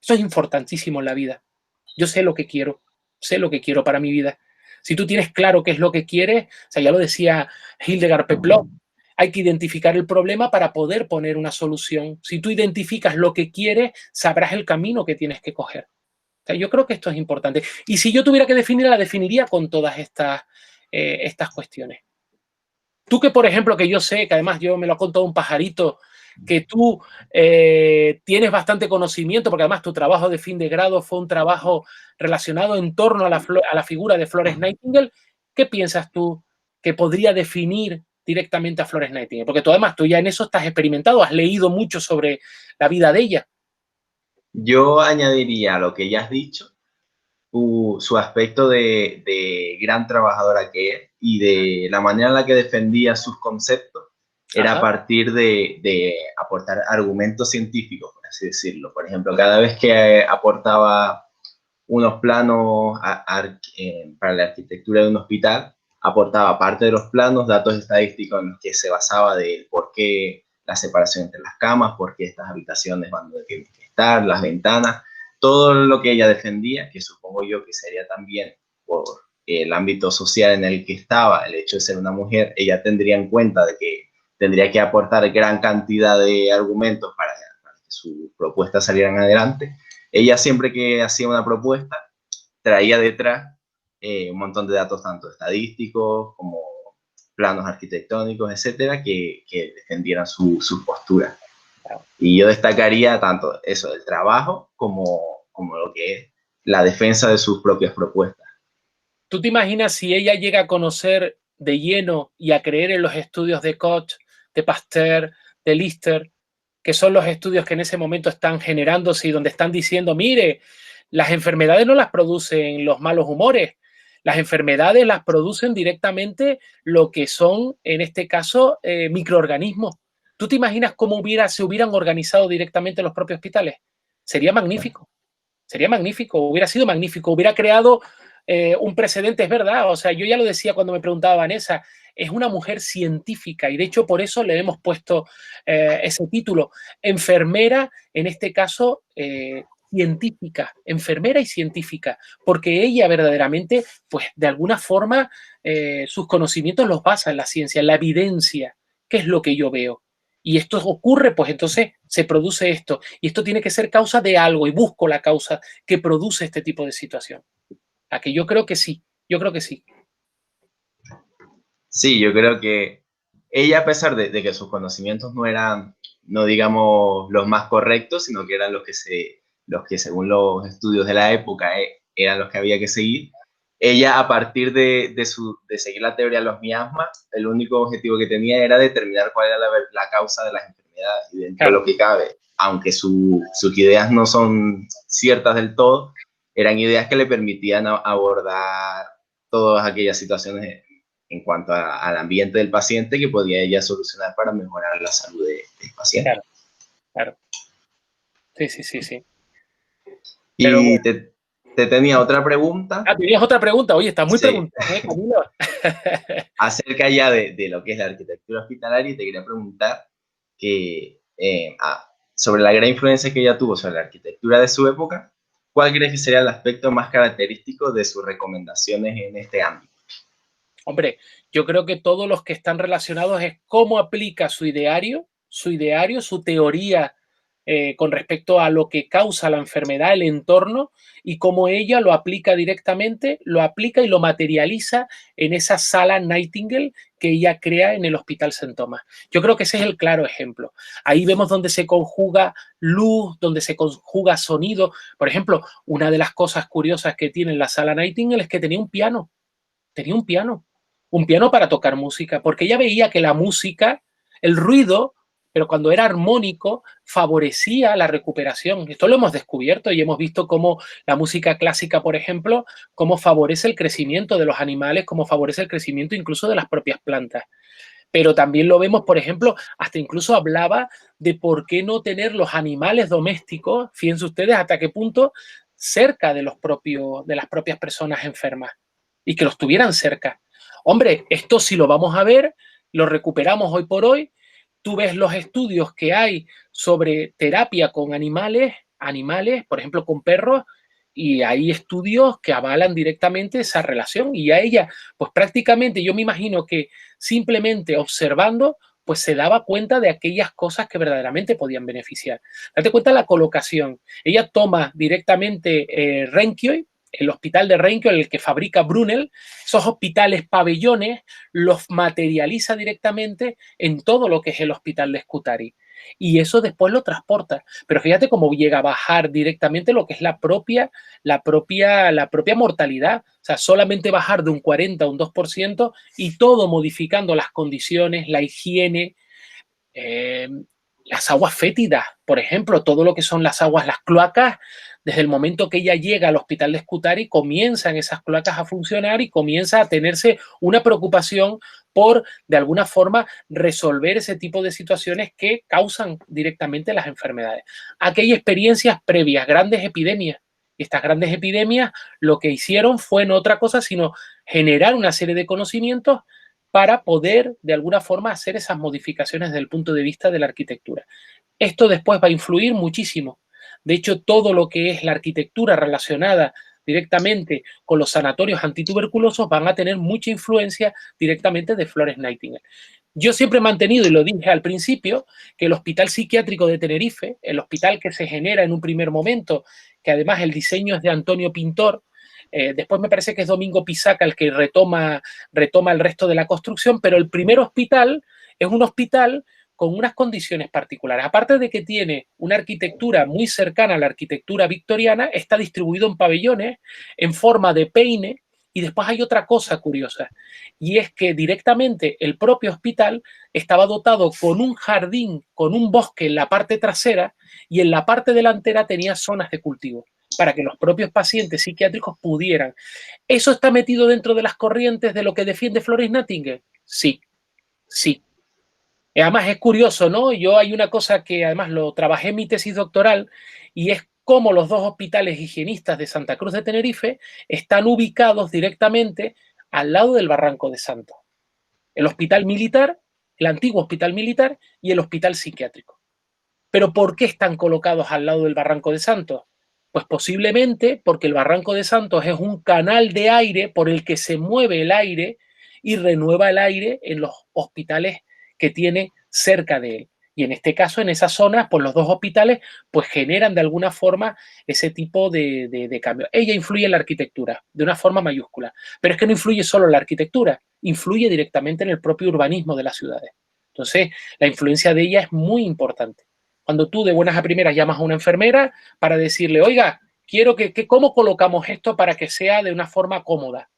[SPEAKER 2] Eso es importantísimo en la vida. Yo sé lo que quiero para mi vida. Si tú tienes claro qué es lo que quieres, o sea, ya lo decía Hildegard Peplot, hay que identificar el problema para poder poner una solución. Si tú identificas lo que quieres, sabrás el camino que tienes que coger. O sea, yo creo que esto es importante. Y si yo tuviera que definirla, la definiría con todas estas cuestiones. Tú que, por ejemplo, que yo sé, que además yo me lo ha contado un pajarito, que tú tienes bastante conocimiento, porque además tu trabajo de fin de grado fue un trabajo relacionado en torno a la figura de Florence Nightingale, ¿qué piensas tú que podría definir directamente a Florence Nightingale? Porque tú además, tú ya en eso estás experimentado, has leído mucho sobre la vida de ella.
[SPEAKER 4] Yo añadiría a lo que ya has dicho, su aspecto de gran trabajadora que es y de la manera en la que defendía sus conceptos era a partir de aportar argumentos científicos, por así decirlo. Por ejemplo, cada vez que aportaba unos planos para la arquitectura de un hospital, aportaba parte de los planos, datos estadísticos en los que se basaba de por qué la separación entre las camas, por qué estas habitaciones van donde tienen que estar, cristal, las ventanas, todo lo que ella defendía, que supongo yo que sería también por el ámbito social en el que estaba, el hecho de ser una mujer, ella tendría en cuenta de que tendría que aportar gran cantidad de argumentos para que sus propuestas salieran adelante. Ella siempre que hacía una propuesta traía detrás un montón de datos tanto estadísticos como planos arquitectónicos, etcétera, que defendieran su postura. Y yo destacaría tanto eso del trabajo como lo que es la defensa de sus propias propuestas.
[SPEAKER 2] ¿Tú te imaginas si ella llega a conocer de lleno y a creer en los estudios de Koch, de Pasteur, de Lister, que son los estudios que en ese momento están generándose y donde están diciendo, mire, las enfermedades no las producen los malos humores, las enfermedades las producen directamente lo que son, en este caso, microorganismos? ¿Tú te imaginas cómo se hubieran organizado directamente los propios hospitales? Sería magnífico, hubiera sido magnífico, hubiera creado un precedente, es verdad. O sea, yo ya lo decía cuando me preguntaba Vanessa, es una mujer científica y de hecho por eso le hemos puesto ese título, enfermera, en este caso científica, enfermera y científica, porque ella verdaderamente, pues de alguna forma, sus conocimientos los basa en la ciencia, en la evidencia, que es lo que yo veo. Y esto ocurre, pues entonces se produce esto. Y esto tiene que ser causa de algo y busco la causa que produce este tipo de situación. A que yo creo que sí, yo creo que sí.
[SPEAKER 4] Sí, yo creo que ella, a pesar de que sus conocimientos no eran, no digamos, los más correctos, sino que eran los que según los estudios de la época eran los que había que seguir, ella a partir de seguir la teoría de los miasmas, el único objetivo que tenía era determinar cuál era la causa de las enfermedades y dentro de lo que cabe, aunque sus ideas no son ciertas del todo, eran ideas que le permitían abordar todas aquellas situaciones en cuanto al ambiente del paciente que podía ella solucionar para mejorar la salud del paciente.
[SPEAKER 2] Claro, claro. Sí.
[SPEAKER 4] Y
[SPEAKER 2] pero bueno.
[SPEAKER 4] te tenía otra pregunta.
[SPEAKER 2] Ah, tenías otra pregunta. Oye, está muy
[SPEAKER 4] Sí.
[SPEAKER 2] preguntado, Camilo.
[SPEAKER 4] Acerca ya de lo que es la arquitectura hospitalaria, y te quería preguntar sobre la gran influencia que ella tuvo sobre la arquitectura de su época, ¿cuál crees que sería el aspecto más característico de sus recomendaciones en este ámbito?
[SPEAKER 2] Hombre, yo creo que todos los que están relacionados es cómo aplica su ideario, su teoría con respecto a lo que causa la enfermedad, el entorno, y cómo ella lo aplica directamente, lo aplica y lo materializa en esa sala Nightingale que ella crea en el Hospital St. Thomas. Yo creo que ese es el claro ejemplo. Ahí vemos donde se conjuga luz, donde se conjuga sonido. Por ejemplo, una de las cosas curiosas que tiene la sala Nightingale es que tenía un piano. Un piano para tocar música, porque ella veía que la música, el ruido, pero cuando era armónico, favorecía la recuperación. Esto lo hemos descubierto y hemos visto cómo la música clásica, por ejemplo, cómo favorece el crecimiento de los animales, cómo favorece el crecimiento incluso de las propias plantas. Pero también lo vemos, por ejemplo, hasta incluso hablaba de por qué no tener los animales domésticos, fíjense ustedes hasta qué punto, cerca de las propias personas enfermas y que los tuvieran cerca. Hombre, esto si lo vamos a ver, lo recuperamos hoy por hoy. Tú ves los estudios que hay sobre terapia con animales, por ejemplo, con perros, y hay estudios que avalan directamente esa relación. Y a ella, pues prácticamente yo me imagino que simplemente observando, pues se daba cuenta de aquellas cosas que verdaderamente podían beneficiar. Date cuenta de la colocación. Ella toma directamente Renkioi, el hospital de Renkioi, el que fabrica Brunel, esos hospitales pabellones los materializa directamente en todo lo que es el hospital de Scutari. Y eso después lo transporta. Pero fíjate cómo llega a bajar directamente lo que es la propia mortalidad. O sea, solamente bajar de un 40 a un 2% y todo modificando las condiciones, la higiene, las aguas fétidas, por ejemplo, todo lo que son las aguas, las cloacas. Desde el momento que ella llega al hospital de Scutari, comienzan esas cloacas a funcionar y comienza a tenerse una preocupación por, de alguna forma, resolver ese tipo de situaciones que causan directamente las enfermedades. Aquí hay experiencias previas, grandes epidemias. Y estas grandes epidemias lo que hicieron fue no otra cosa, sino generar una serie de conocimientos para poder, de alguna forma, hacer esas modificaciones desde el punto de vista de la arquitectura. Esto después va a influir muchísimo De hecho, todo lo que es la arquitectura relacionada directamente con los sanatorios antituberculosos van a tener mucha influencia directamente de Florence Nightingale. Yo siempre he mantenido, y lo dije al principio, que el Hospital Psiquiátrico de Tenerife, el hospital que se genera en un primer momento, que además el diseño es de Antonio Pintor, después me parece que es Domingo Pisaca el que retoma el resto de la construcción, pero el primer hospital es un hospital con unas condiciones particulares. Aparte de que tiene una arquitectura muy cercana a la arquitectura victoriana, está distribuido en pabellones en forma de peine. Y después hay otra cosa curiosa, y es que directamente el propio hospital estaba dotado con un jardín, con un bosque en la parte trasera, y en la parte delantera tenía zonas de cultivo para que los propios pacientes psiquiátricos pudieran. ¿Eso está metido dentro de las corrientes de lo que defiende Florence Nightingale? Sí, sí. Además es curioso, ¿no? Yo hay una cosa que además lo trabajé en mi tesis doctoral, y es cómo los dos hospitales higienistas de Santa Cruz de Tenerife están ubicados directamente al lado del Barranco de Santos. El hospital militar, el antiguo hospital militar y el hospital psiquiátrico. ¿Pero por qué están colocados al lado del Barranco de Santos? Pues posiblemente porque el Barranco de Santos es un canal de aire por el que se mueve el aire y renueva el aire en los hospitales que tiene cerca de él. Y en este caso, en esas zonas, pues los dos hospitales pues generan de alguna forma ese tipo de cambio. Ella influye en la arquitectura de una forma mayúscula, pero es que no influye solo en la arquitectura, influye directamente en el propio urbanismo de las ciudades. Entonces, la influencia de ella es muy importante. Cuando tú de buenas a primeras llamas a una enfermera para decirle, oiga, quiero ¿cómo colocamos esto para que sea de una forma cómoda?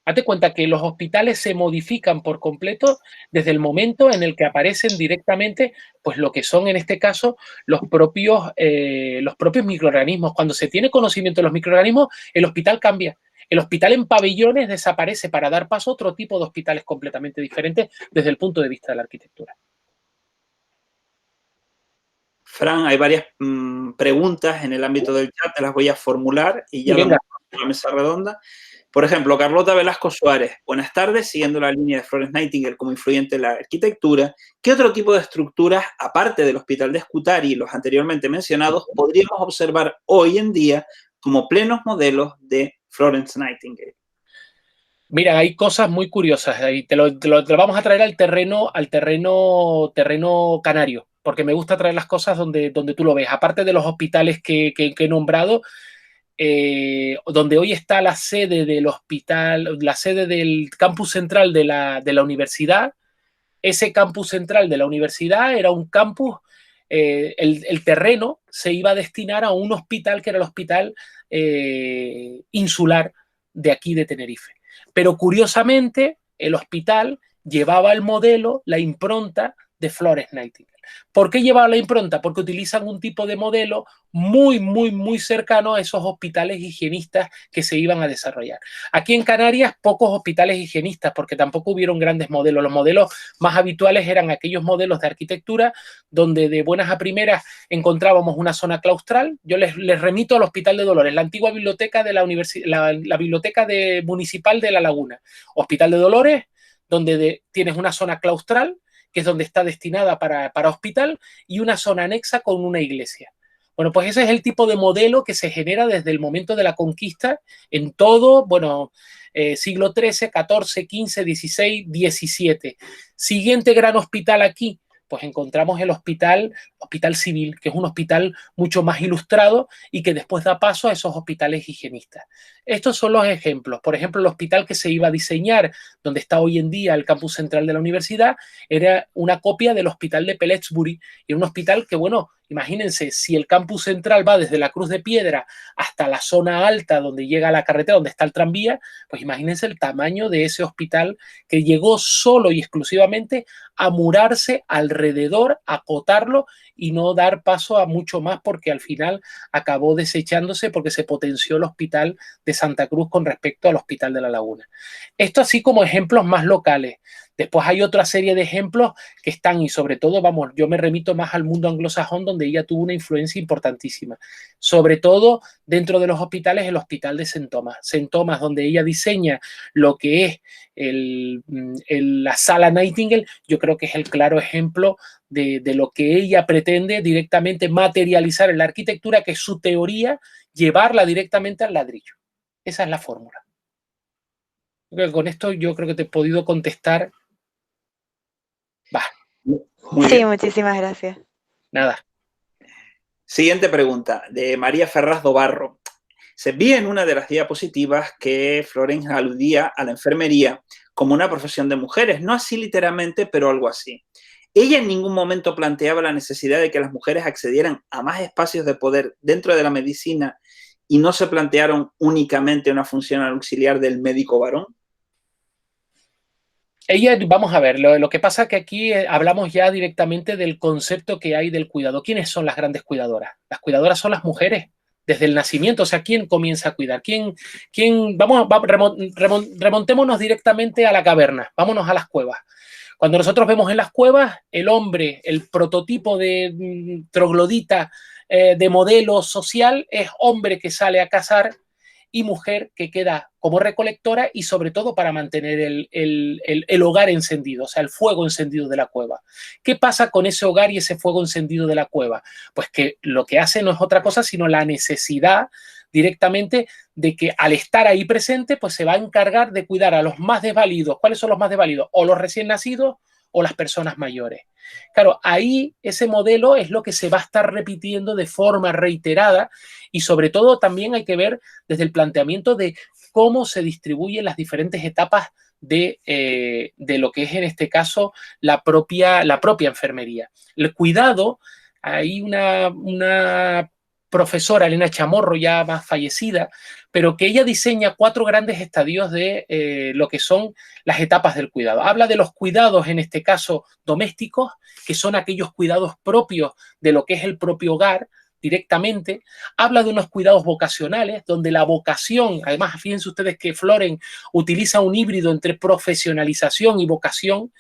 [SPEAKER 2] Date cuenta que los hospitales se modifican por completo desde el momento en el que aparecen directamente, pues lo que son en este caso los propios microorganismos. Cuando se tiene conocimiento de los microorganismos, el hospital cambia. El hospital en pabellones desaparece para dar paso a otro tipo de hospitales completamente diferentes desde el punto de vista de la arquitectura.
[SPEAKER 1] Fran, hay varias preguntas en el ámbito del chat, te las voy a formular y ya vamos a la mesa redonda. Por ejemplo, Carlota Velasco Suárez, buenas tardes, siguiendo la línea de Florence Nightingale como influyente en la arquitectura, ¿qué otro tipo de estructuras, aparte del Hospital de Scutari y los anteriormente mencionados, podríamos observar hoy en día como plenos modelos de Florence Nightingale?
[SPEAKER 2] Mira, hay cosas muy curiosas, y te lo vamos a traer al terreno canario, porque me gusta traer las cosas donde tú lo ves. Aparte de los hospitales que he nombrado, donde hoy está la sede del hospital, la sede del campus central de la universidad. Ese campus central de la universidad era un campus, el terreno se iba a destinar a un hospital que era el hospital insular de aquí de Tenerife. Pero curiosamente, el hospital llevaba el modelo, la impronta de Florence Nightingale. ¿Por qué llevaba la impronta? Porque utilizan un tipo de modelo muy, muy, muy cercano a esos hospitales higienistas que se iban a desarrollar. Aquí en Canarias, pocos hospitales higienistas, porque tampoco hubieron grandes modelos. Los modelos más habituales eran aquellos modelos de arquitectura donde de buenas a primeras encontrábamos una zona claustral. Yo les remito al Hospital de Dolores, la antigua biblioteca de la biblioteca municipal de La Laguna. Hospital de Dolores, donde tienes una zona claustral, que es donde está destinada para hospital, y una zona anexa con una iglesia. Bueno, pues ese es el tipo de modelo que se genera desde el momento de la conquista en todo, siglo XIII, XIV, XV, XVI, XVII. Siguiente gran hospital aquí, pues encontramos el hospital civil, que es un hospital mucho más ilustrado y que después da paso a esos hospitales higienistas. Estos son los ejemplos. Por ejemplo, el hospital que se iba a diseñar, donde está hoy en día el campus central de la universidad, era una copia del hospital de Pelletsbury, y un hospital que, bueno, imagínense, si el campus central va desde la Cruz de Piedra hasta la zona alta donde llega la carretera, donde está el tranvía, pues imagínense el tamaño de ese hospital que llegó solo y exclusivamente a murarse alrededor, acotarlo y no dar paso a mucho más, porque al final acabó desechándose porque se potenció el hospital de Santa Cruz con respecto al hospital de La Laguna. Esto así como ejemplos más locales. Después hay otra serie de ejemplos que están, y sobre todo, vamos, yo me remito más al mundo anglosajón, donde ella tuvo una influencia importantísima. Sobre todo dentro de los hospitales, el hospital de St. Thomas. St. Thomas, donde ella diseña lo que es la sala Nightingale, yo creo que es el claro ejemplo de lo que ella pretende directamente materializar en la arquitectura, que es su teoría, llevarla directamente al ladrillo. Esa es la fórmula. Con esto yo creo que te he podido contestar. Va.
[SPEAKER 5] Sí, bien. Muchísimas gracias.
[SPEAKER 2] Nada.
[SPEAKER 1] Siguiente pregunta, de María Ferraz do Barro. Se vi en una de las diapositivas que Florence aludía a la enfermería como una profesión de mujeres, no así literalmente, pero algo así. Ella en ningún momento planteaba la necesidad de que las mujeres accedieran a más espacios de poder dentro de la medicina y no se plantearon únicamente una función auxiliar del médico varón.
[SPEAKER 2] Ella, vamos a ver, lo que pasa es que aquí hablamos ya directamente del concepto que hay del cuidado. ¿Quiénes son las grandes cuidadoras? Las cuidadoras son las mujeres, desde el nacimiento. O sea, ¿quién comienza a cuidar? Remontémonos directamente a la caverna, vámonos a las cuevas. Cuando nosotros vemos en las cuevas, el hombre, el prototipo de troglodita de modelo social, es hombre que sale a cazar y mujer que queda como recolectora, y sobre todo para mantener el hogar encendido, o sea, el fuego encendido de la cueva. ¿Qué pasa con ese hogar y ese fuego encendido de la cueva? Pues que lo que hace no es otra cosa sino la necesidad directamente de que al estar ahí presente, pues se va a encargar de cuidar a los más desvalidos. ¿Cuáles son los más desvalidos? O los recién nacidos o las personas mayores. Claro, ahí ese modelo es lo que se va a estar repitiendo de forma reiterada, y sobre todo también hay que ver desde el planteamiento de cómo se distribuyen las diferentes etapas de lo que es en este caso la propia enfermería. El cuidado, hay una profesora, Elena Chamorro, ya más fallecida, pero que ella diseña 4 grandes estadios de lo que son las etapas del cuidado. Habla de los cuidados, en este caso domésticos, que son aquellos cuidados propios de lo que es el propio hogar directamente. Habla de unos cuidados vocacionales, donde la vocación, además, fíjense ustedes que Florence utiliza un híbrido entre profesionalización y vocación,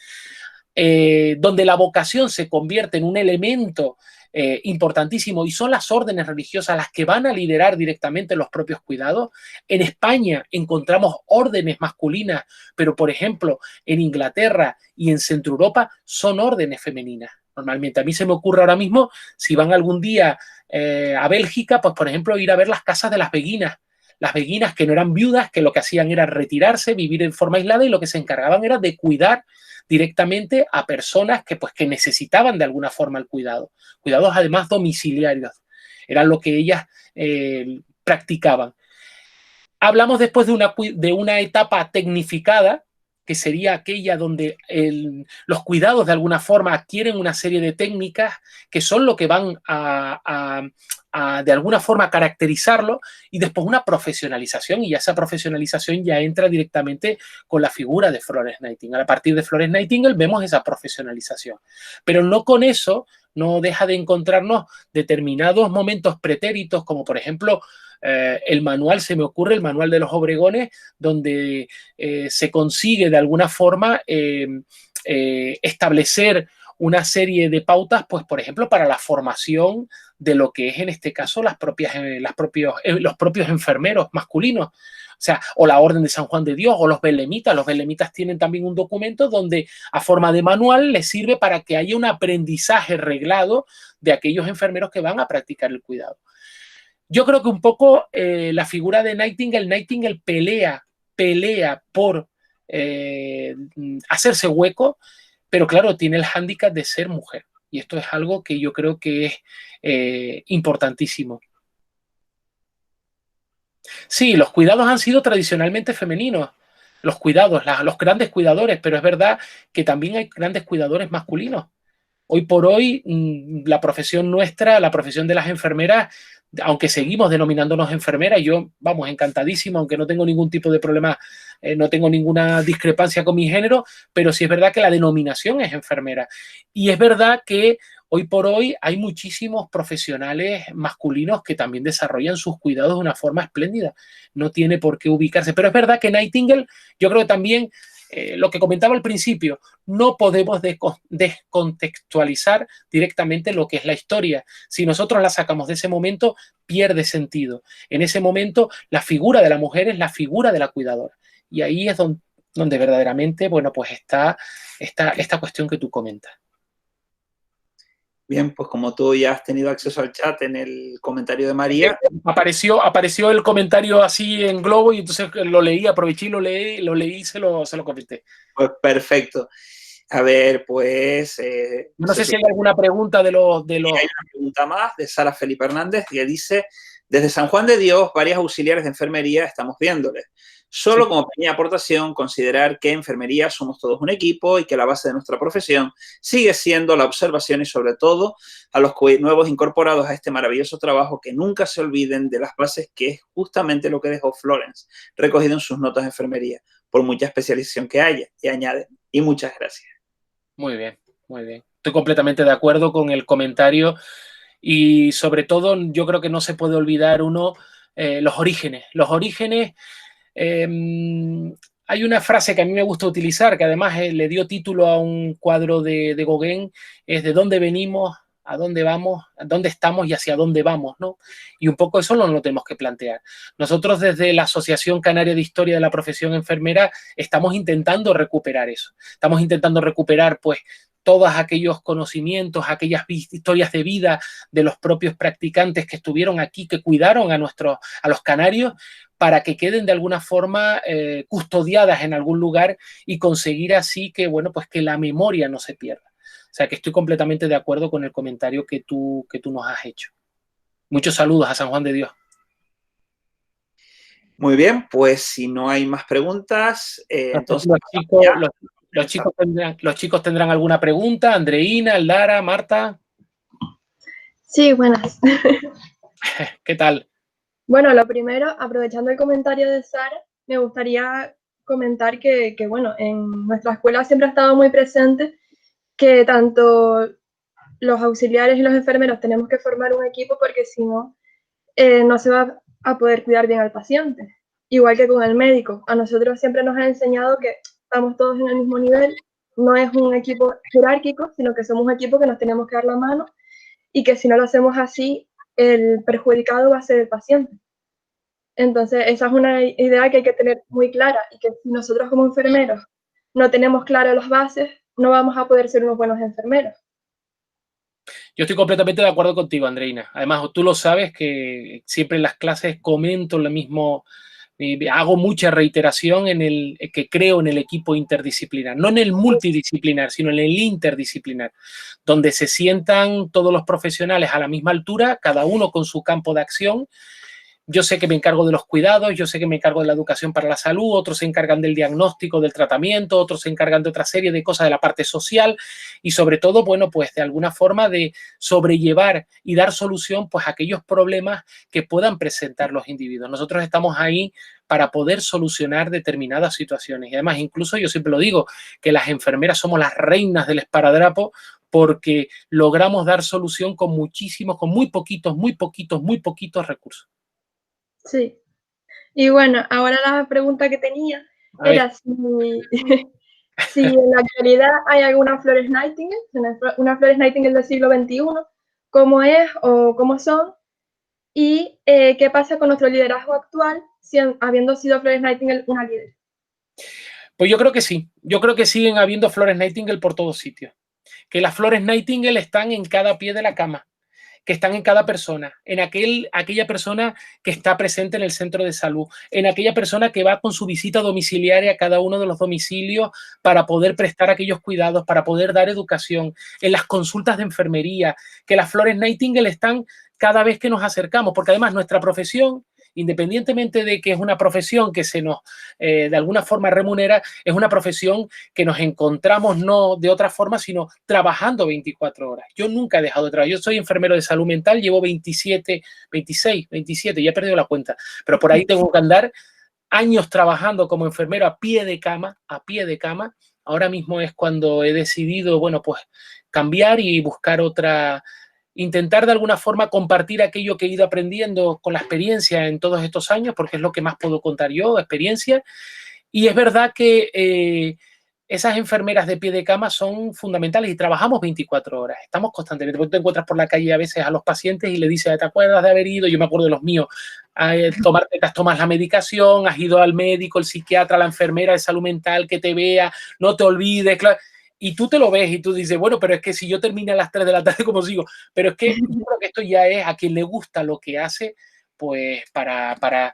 [SPEAKER 2] donde la vocación se convierte en un elemento importantísimo, y son las órdenes religiosas las que van a liderar directamente los propios cuidados. En España encontramos órdenes masculinas, pero por ejemplo en Inglaterra y en Centro Europa son órdenes femeninas. Normalmente a mí se me ocurre ahora mismo, si van algún día a Bélgica, pues por ejemplo ir a ver las casas de las beguinas. Las beguinas, que no eran viudas, que lo que hacían era retirarse, vivir en forma aislada, y lo que se encargaban era de cuidar directamente a personas que necesitaban de alguna forma el cuidado. Cuidados además domiciliarios. Era lo que ellas practicaban. Hablamos después de una etapa tecnificada, que sería aquella donde los cuidados de alguna forma adquieren una serie de técnicas que son lo que van a de alguna forma caracterizarlo, y después una profesionalización, y esa profesionalización ya entra directamente con la figura de Florence Nightingale. A partir de Florence Nightingale vemos esa profesionalización, pero no con eso no deja de encontrarnos determinados momentos pretéritos, como por ejemplo el manual, se me ocurre el manual de los Obregones, donde se consigue de alguna forma establecer una serie de pautas, pues por ejemplo para la formación de lo que es en este caso los propios enfermeros masculinos. O sea, o la Orden de San Juan de Dios, o los belemitas. Los belemitas tienen también un documento donde a forma de manual les sirve para que haya un aprendizaje reglado de aquellos enfermeros que van a practicar el cuidado. Yo creo que un poco la figura de Nightingale pelea por hacerse hueco, pero claro, tiene el hándicap de ser mujer. Y esto es algo que yo creo que es importantísimo. Sí, los cuidados han sido tradicionalmente femeninos. Los cuidados, los grandes cuidadores, pero es verdad que también hay grandes cuidadores masculinos. Hoy por hoy, la profesión nuestra, la profesión de las enfermeras, aunque seguimos denominándonos enfermeras, yo, vamos, encantadísimo, aunque no tengo ningún tipo de problema, no tengo ninguna discrepancia con mi género, pero sí es verdad que la denominación es enfermera. Y es verdad que hoy por hoy hay muchísimos profesionales masculinos que también desarrollan sus cuidados de una forma espléndida. No tiene por qué ubicarse. Pero es verdad que Nightingale, yo creo que también lo que comentaba al principio, no podemos descontextualizar directamente lo que es la historia. Si nosotros la sacamos de ese momento, pierde sentido. En ese momento, la figura de la mujer es la figura de la cuidadora. Y ahí es donde verdaderamente, bueno, pues está esta cuestión que tú comentas.
[SPEAKER 1] Bien, pues como tú ya has tenido acceso al chat en el comentario de María.
[SPEAKER 2] Apareció el comentario así en globo y entonces lo leí, aproveché y lo leí y se lo comenté.
[SPEAKER 1] Pues perfecto. A ver, pues...
[SPEAKER 2] no sé si hay alguna pregunta de los...
[SPEAKER 1] Hay una pregunta más de Sara Felipe Hernández que dice: desde San Juan de Dios, varias auxiliares de enfermería estamos viéndoles. Solo como pequeña aportación, considerar que en enfermería somos todos un equipo y que la base de nuestra profesión sigue siendo la observación y, sobre todo, a los nuevos incorporados a este maravilloso trabajo, que nunca se olviden de las bases, que es justamente lo que dejó Florence, recogido en sus notas de enfermería, por mucha especialización que haya. Y añade: y muchas gracias.
[SPEAKER 2] Muy bien, muy bien. Estoy completamente de acuerdo con el comentario y, sobre todo, yo creo que no se puede olvidar los orígenes. Los orígenes... hay una frase que a mí me gusta utilizar, que además le dio título a un cuadro de Gauguin, es de dónde venimos, a dónde vamos, a dónde estamos y hacia dónde vamos, ¿no? Y un poco eso lo tenemos que plantear. Nosotros desde la Asociación Canaria de Historia de la Profesión Enfermera estamos intentando recuperar eso. Estamos intentando recuperar, pues, todos aquellos conocimientos, aquellas historias de vida de los propios practicantes que estuvieron aquí, que cuidaron a los canarios, para que queden de alguna forma custodiadas en algún lugar y conseguir así que, bueno, pues que la memoria no se pierda. O sea, que estoy completamente de acuerdo con el comentario que tú nos has hecho. Muchos saludos a San Juan de Dios.
[SPEAKER 1] Muy bien, pues si no hay más preguntas, entonces...
[SPEAKER 2] Los chicos tendrán alguna pregunta. Andreina, Lara, Marta.
[SPEAKER 6] Sí, buenas.
[SPEAKER 2] ¿Qué tal?
[SPEAKER 6] Bueno, lo primero, aprovechando el comentario de Sara, me gustaría comentar que, bueno, en nuestra escuela siempre ha estado muy presente que tanto los auxiliares y los enfermeros tenemos que formar un equipo, porque si no, no se va a poder cuidar bien al paciente. Igual que con el médico. A nosotros siempre nos ha enseñado que estamos todos en el mismo nivel, no es un equipo jerárquico, sino que somos un equipo que nos tenemos que dar la mano, y que si no lo hacemos así, el perjudicado va a ser el paciente. Entonces, esa es una idea que hay que tener muy clara, y que si nosotros como enfermeros no tenemos claras las bases, no vamos a poder ser unos buenos enfermeros.
[SPEAKER 2] Yo estoy completamente de acuerdo contigo, Andreina. Además, tú lo sabes que siempre en las clases comento lo mismo, hago mucha reiteración en que creo en el equipo interdisciplinar, no en el multidisciplinar, sino en el interdisciplinar, donde se sientan todos los profesionales a la misma altura, cada uno con su campo de acción. Yo sé que me encargo de los cuidados, yo sé que me encargo de la educación para la salud, otros se encargan del diagnóstico, del tratamiento, otros se encargan de otra serie de cosas de la parte social y, sobre todo, bueno, pues de alguna forma de sobrellevar y dar solución, pues, a aquellos problemas que puedan presentar los individuos. Nosotros estamos ahí para poder solucionar determinadas situaciones y, además, incluso yo siempre lo digo, que las enfermeras somos las reinas del esparadrapo, porque logramos dar solución con muy poquitos recursos.
[SPEAKER 6] Sí. Y bueno, ahora la pregunta que tenía era si en la actualidad hay alguna Florence Nightingale, una Florence Nightingale del siglo XXI, cómo es o cómo son, y qué pasa con nuestro liderazgo actual, habiendo sido Florence Nightingale una líder.
[SPEAKER 2] Pues yo creo que sí. Yo creo que siguen habiendo Florence Nightingale por todos sitios. Que las Florence Nightingale están en cada pie de la cama, que están en cada persona, en aquella persona que está presente en el centro de salud, en aquella persona que va con su visita domiciliaria a cada uno de los domicilios para poder prestar aquellos cuidados, para poder dar educación, en las consultas de enfermería, que las Florence Nightingale están cada vez que nos acercamos, porque además nuestra profesión, independientemente de que es una profesión que se nos de alguna forma remunera, es una profesión que nos encontramos no de otra forma, sino trabajando 24 horas. Yo nunca he dejado de trabajar. Yo soy enfermero de salud mental, llevo 27, ya he perdido la cuenta, pero por ahí tengo que andar años trabajando como enfermero a pie de cama. Ahora mismo es cuando he decidido, bueno, pues cambiar y buscar intentar de alguna forma compartir aquello que he ido aprendiendo con la experiencia en todos estos años, porque es lo que más puedo contar yo, experiencia, Y es verdad que esas enfermeras de pie de cama son fundamentales y trabajamos 24 horas. Estamos constantemente. Porque tú te encuentras por la calle a veces a los pacientes y le dices, ¿te acuerdas de haber ido? Yo me acuerdo de los míos. Tomas la medicación, has ido al médico, el psiquiatra, la enfermera de salud mental que te vea, no te olvides. Claro. Y tú te lo ves y tú dices, bueno, pero es que si yo termino a las 3 de la tarde, ¿cómo sigo? Pero es que yo creo que esto ya es a quien le gusta lo que hace, pues para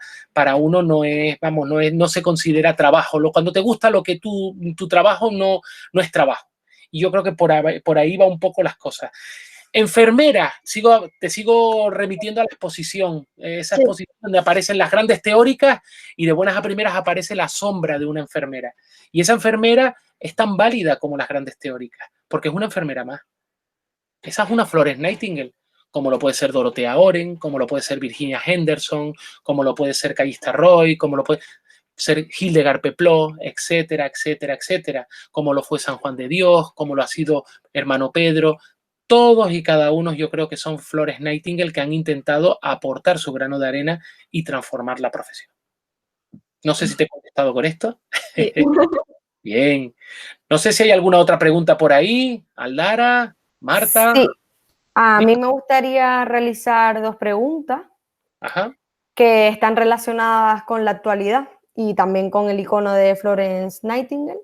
[SPEAKER 2] uno no es, vamos, no se considera trabajo. Cuando te gusta lo que tu trabajo no es trabajo. Y yo creo que por ahí va un poco las cosas. Enfermera, te sigo remitiendo a la exposición, esa exposición donde aparecen las grandes teóricas y de buenas a primeras aparece la sombra de una enfermera. Y esa enfermera es tan válida como las grandes teóricas, porque es una enfermera más. Esa es una Florence Nightingale, como lo puede ser Dorothea Oren, como lo puede ser Virginia Henderson, como lo puede ser Callista Roy, como lo puede ser Hildegard Peplot, etcétera, etcétera, etcétera, como lo fue San Juan de Dios, como lo ha sido Hermano Pedro. Todos y cada uno yo creo que son Florence Nightingale que han intentado aportar su grano de arena y transformar la profesión. No sé si te he contestado con esto. Sí. Bien. No sé si hay alguna otra pregunta por ahí. Aldara, Marta.
[SPEAKER 7] Sí. A mí me gustaría realizar 2 preguntas.
[SPEAKER 2] Ajá.
[SPEAKER 7] Que están relacionadas con la actualidad y también con el icono de Florence Nightingale.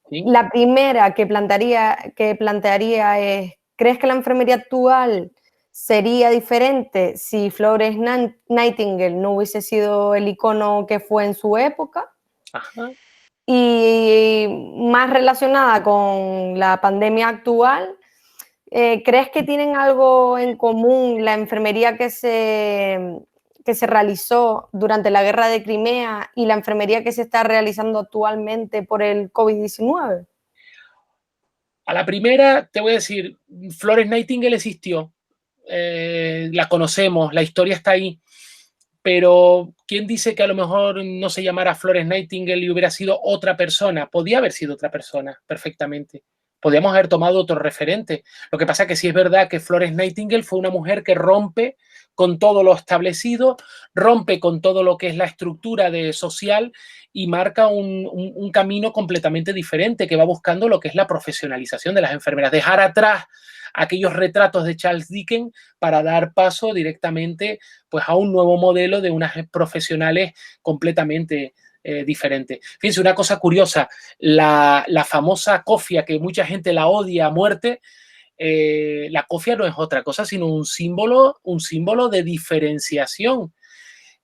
[SPEAKER 7] Sí. La primera que plantearía es, ¿crees que la enfermería actual sería diferente si Florence Nightingale no hubiese sido el icono que fue en su época?
[SPEAKER 2] Ajá.
[SPEAKER 7] Y más relacionada con la pandemia actual, ¿crees que tienen algo en común la enfermería que se realizó durante la guerra de Crimea y la enfermería que se está realizando actualmente por el COVID-19?
[SPEAKER 2] A la primera te voy a decir, Florence Nightingale existió, la conocemos, la historia está ahí, pero ¿quién dice que a lo mejor no se llamara Florence Nightingale y hubiera sido otra persona? Podía haber sido otra persona, perfectamente. Podríamos haber tomado otro referente. Lo que pasa es que sí es verdad que Florence Nightingale fue una mujer que rompe con todo lo establecido, rompe con todo lo que es la estructura social y marca un camino completamente diferente que va buscando lo que es la profesionalización de las enfermeras. Dejar atrás aquellos retratos de Charles Dickens para dar paso directamente pues, a un nuevo modelo de unas profesionales completamente diferente. Fíjense, una cosa curiosa, la famosa cofia que mucha gente la odia a muerte, la cofia no es otra cosa sino un símbolo de diferenciación.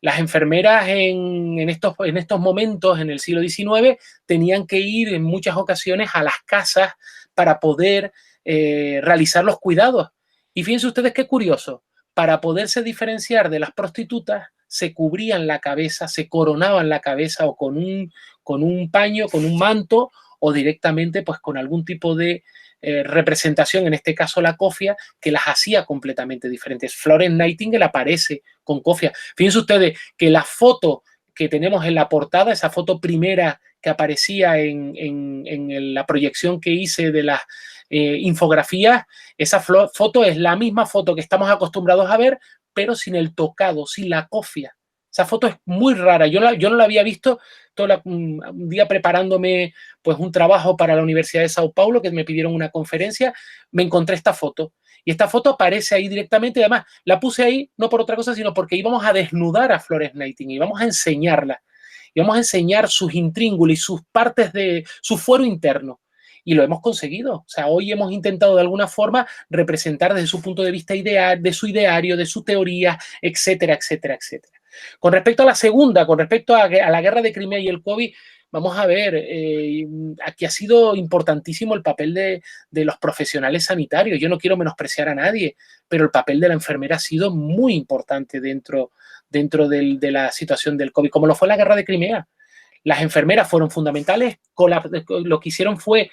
[SPEAKER 2] Las enfermeras en estos momentos, en el siglo XIX, tenían que ir en muchas ocasiones a las casas para poder realizar los cuidados. Y fíjense ustedes qué curioso, para poderse diferenciar de las prostitutas, se cubrían la cabeza, se coronaban la cabeza o con un paño, con un manto o directamente pues con algún tipo de representación, en este caso la cofia, que las hacía completamente diferentes. Florence Nightingale aparece con cofia. Fíjense ustedes que la foto que tenemos en la portada, esa foto primera que aparecía en la proyección que hice de las infografías, esa foto es la misma foto que estamos acostumbrados a ver, pero sin el tocado, sin la cofia. Esa foto es muy rara. Yo no la había visto un día preparándome pues, un trabajo para la Universidad de Sao Paulo, que me pidieron una conferencia, me encontré esta foto. Y esta foto aparece ahí directamente. Y además, la puse ahí no por otra cosa, sino porque íbamos a desnudar a Florence Nightingale, íbamos a enseñarla. Íbamos a enseñar sus intríngulis, sus partes de su fuero interno. Y lo hemos conseguido. O sea, hoy hemos intentado de alguna forma representar desde su punto de vista de su ideario, de su teoría, etcétera, etcétera, etcétera. Con respecto a la segunda, con respecto a la guerra de Crimea y el COVID, vamos a ver, aquí ha sido importantísimo el papel de los profesionales sanitarios. Yo no quiero menospreciar a nadie, pero el papel de la enfermera ha sido muy importante dentro de la situación del COVID, como lo fue la guerra de Crimea. Las enfermeras fueron fundamentales. Lo que hicieron fue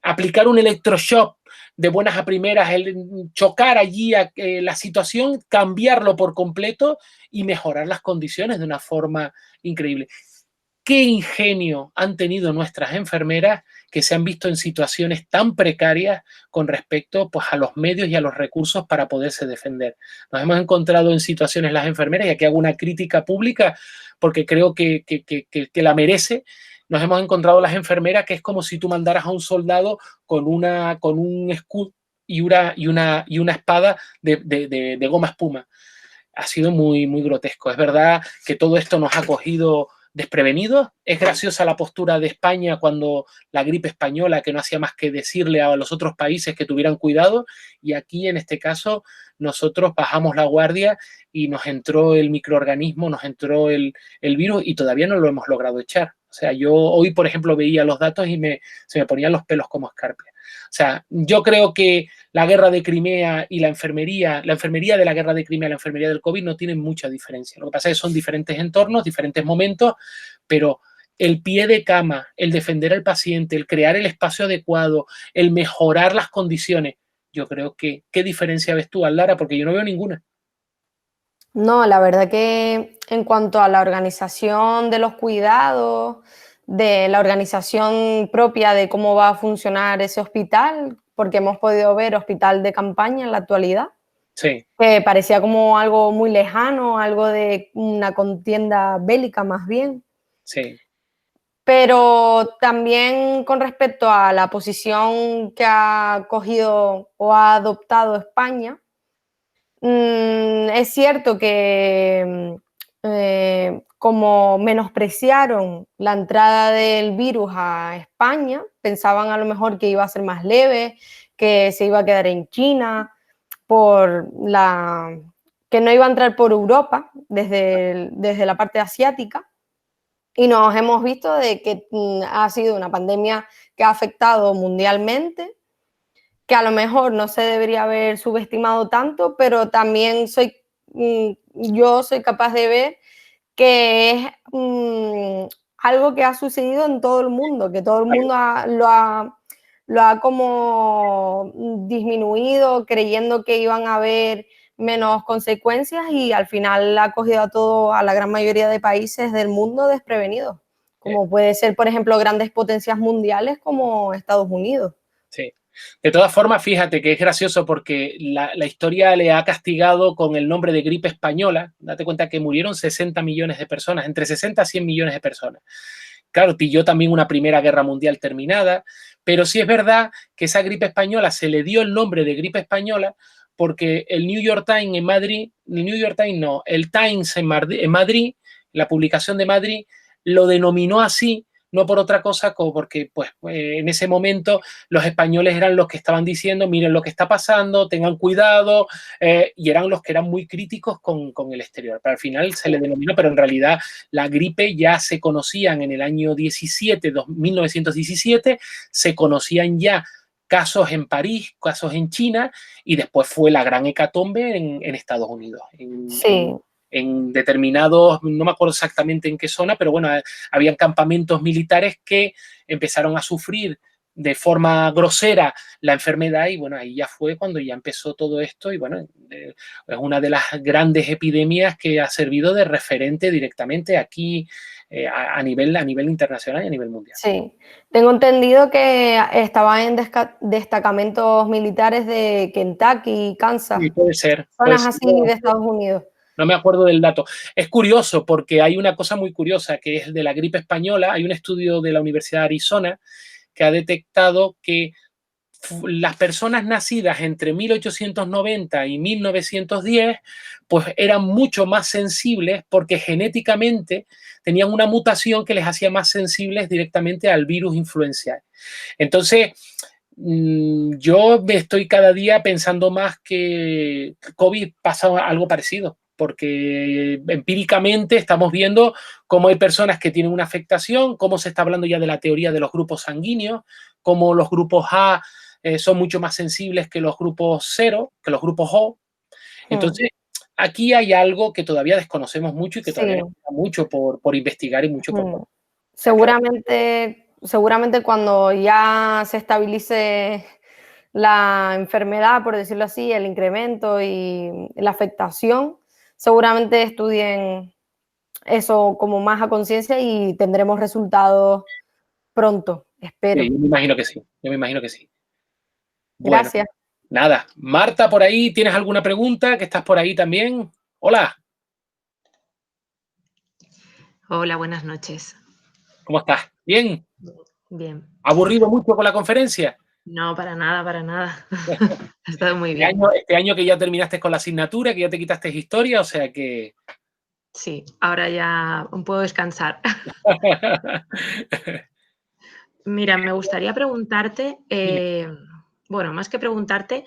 [SPEAKER 2] aplicar un electroshock de buenas a primeras, chocar allí la situación, cambiarlo por completo y mejorar las condiciones de una forma increíble. qué ingenio han tenido nuestras enfermeras que se han visto en situaciones tan precarias con respecto, pues, a los medios y a los recursos para poderse defender. Nos hemos encontrado en situaciones las enfermeras, y aquí hago una crítica pública porque creo que la merece. Nos hemos encontrado las enfermeras que es como si tú mandaras a un soldado con un escudo y una espada de goma espuma. Ha sido muy, muy grotesco. Es verdad que todo esto nos ha cogido desprevenidos. Es graciosa la postura de España cuando la gripe española, que no hacía más que decirle a los otros países que tuvieran cuidado, y aquí en este caso nosotros bajamos la guardia y nos entró el microorganismo, nos entró el virus y todavía no lo hemos logrado echar. O sea, yo hoy, por ejemplo, veía los datos y se me ponían los pelos como escarpia. O sea, yo creo que la guerra de Crimea y la enfermería de la guerra de Crimea y la enfermería del COVID no tienen mucha diferencia. Lo que pasa es que son diferentes entornos, diferentes momentos, pero el pie de cama, el defender al paciente, el crear el espacio adecuado, el mejorar las condiciones, yo creo que, ¿qué diferencia ves tú, Lara? Porque yo no veo ninguna.
[SPEAKER 7] No, la verdad que en cuanto a la organización de los cuidados, de la organización propia de cómo va a funcionar ese hospital, porque hemos podido ver hospital de campaña en la actualidad,
[SPEAKER 2] sí,
[SPEAKER 7] que parecía como algo muy lejano, algo de una contienda bélica más bien.
[SPEAKER 2] Sí.
[SPEAKER 7] Pero también con respecto a la posición que ha cogido o ha adoptado España, es cierto que como menospreciaron la entrada del virus a España, pensaban a lo mejor que iba a ser más leve, que se iba a quedar en China, que no iba a entrar por Europa desde la parte asiática. Y nos hemos visto de que ha sido una pandemia que ha afectado mundialmente, que a lo mejor no se debería haber subestimado tanto, pero también yo soy capaz de ver que es algo que ha sucedido en todo el mundo, que todo el mundo lo ha como disminuido, creyendo que iban a haber menos consecuencias, y al final ha cogido a la gran mayoría de países del mundo desprevenidos, como puede ser, por ejemplo, grandes potencias mundiales como Estados Unidos.
[SPEAKER 2] Sí. De todas formas, fíjate que es gracioso porque la historia le ha castigado con el nombre de gripe española. Date cuenta que murieron 60 millones de personas, entre 60 a 100 millones de personas. Claro, pilló también una primera guerra mundial terminada, pero sí es verdad que esa gripe española se le dio el nombre de gripe española porque el New York Times en Madrid, el Times en Madrid, la publicación de Madrid, lo denominó así, no por otra cosa, como porque pues, en ese momento los españoles eran los que estaban diciendo, miren lo que está pasando, tengan cuidado, y eran los que eran muy críticos con el exterior. Pero al final se le denominó, pero en realidad la gripe ya se conocían en el año 1917, se conocían ya casos en París, casos en China, y después fue la gran hecatombe en Estados Unidos. En determinados, no me acuerdo exactamente en qué zona, pero bueno, habían campamentos militares que empezaron a sufrir de forma grosera la enfermedad, y bueno, ahí ya fue cuando ya empezó todo esto, y bueno, es una de las grandes epidemias que ha servido de referente directamente aquí a nivel internacional y a nivel mundial.
[SPEAKER 7] Sí, tengo entendido que estaba en destacamentos militares de Kentucky, Kansas.
[SPEAKER 2] Sí, puede ser.
[SPEAKER 7] Zonas así de Estados Unidos.
[SPEAKER 2] No me acuerdo del dato. Es curioso porque hay una cosa muy curiosa que es de la gripe española. Hay un estudio de la Universidad de Arizona que ha detectado que las personas nacidas entre 1890 y 1910 pues eran mucho más sensibles porque genéticamente tenían una mutación que les hacía más sensibles directamente al virus influencial. Entonces, yo me estoy cada día pensando más que COVID pasa algo parecido, porque empíricamente estamos viendo cómo hay personas que tienen una afectación, cómo se está hablando ya de la teoría de los grupos sanguíneos, cómo los grupos A son mucho más sensibles que los grupos 0, que los grupos O. Entonces, aquí hay algo que todavía desconocemos mucho y que todavía nos queda mucho por investigar y mucho por...
[SPEAKER 7] Seguramente cuando ya se estabilice la enfermedad, por decirlo así, el incremento y la afectación, seguramente estudien eso como más a conciencia y tendremos resultados pronto, espero.
[SPEAKER 2] Sí, yo me imagino que sí, yo me imagino que sí. Bueno,
[SPEAKER 7] gracias.
[SPEAKER 2] Nada, Marta, por ahí, ¿tienes alguna pregunta? Que estás por ahí también. Hola.
[SPEAKER 8] Hola, buenas noches.
[SPEAKER 2] ¿Cómo estás? ¿Bien?
[SPEAKER 8] Bien.
[SPEAKER 2] ¿Aburrido mucho con la conferencia?
[SPEAKER 8] No, para nada, para nada. Ha estado muy bien.
[SPEAKER 2] Este año que ya terminaste con la asignatura, que ya te quitaste historia, o sea que...
[SPEAKER 8] Sí, ahora ya puedo descansar. Mira, me gustaría preguntarte, bueno, más que preguntarte,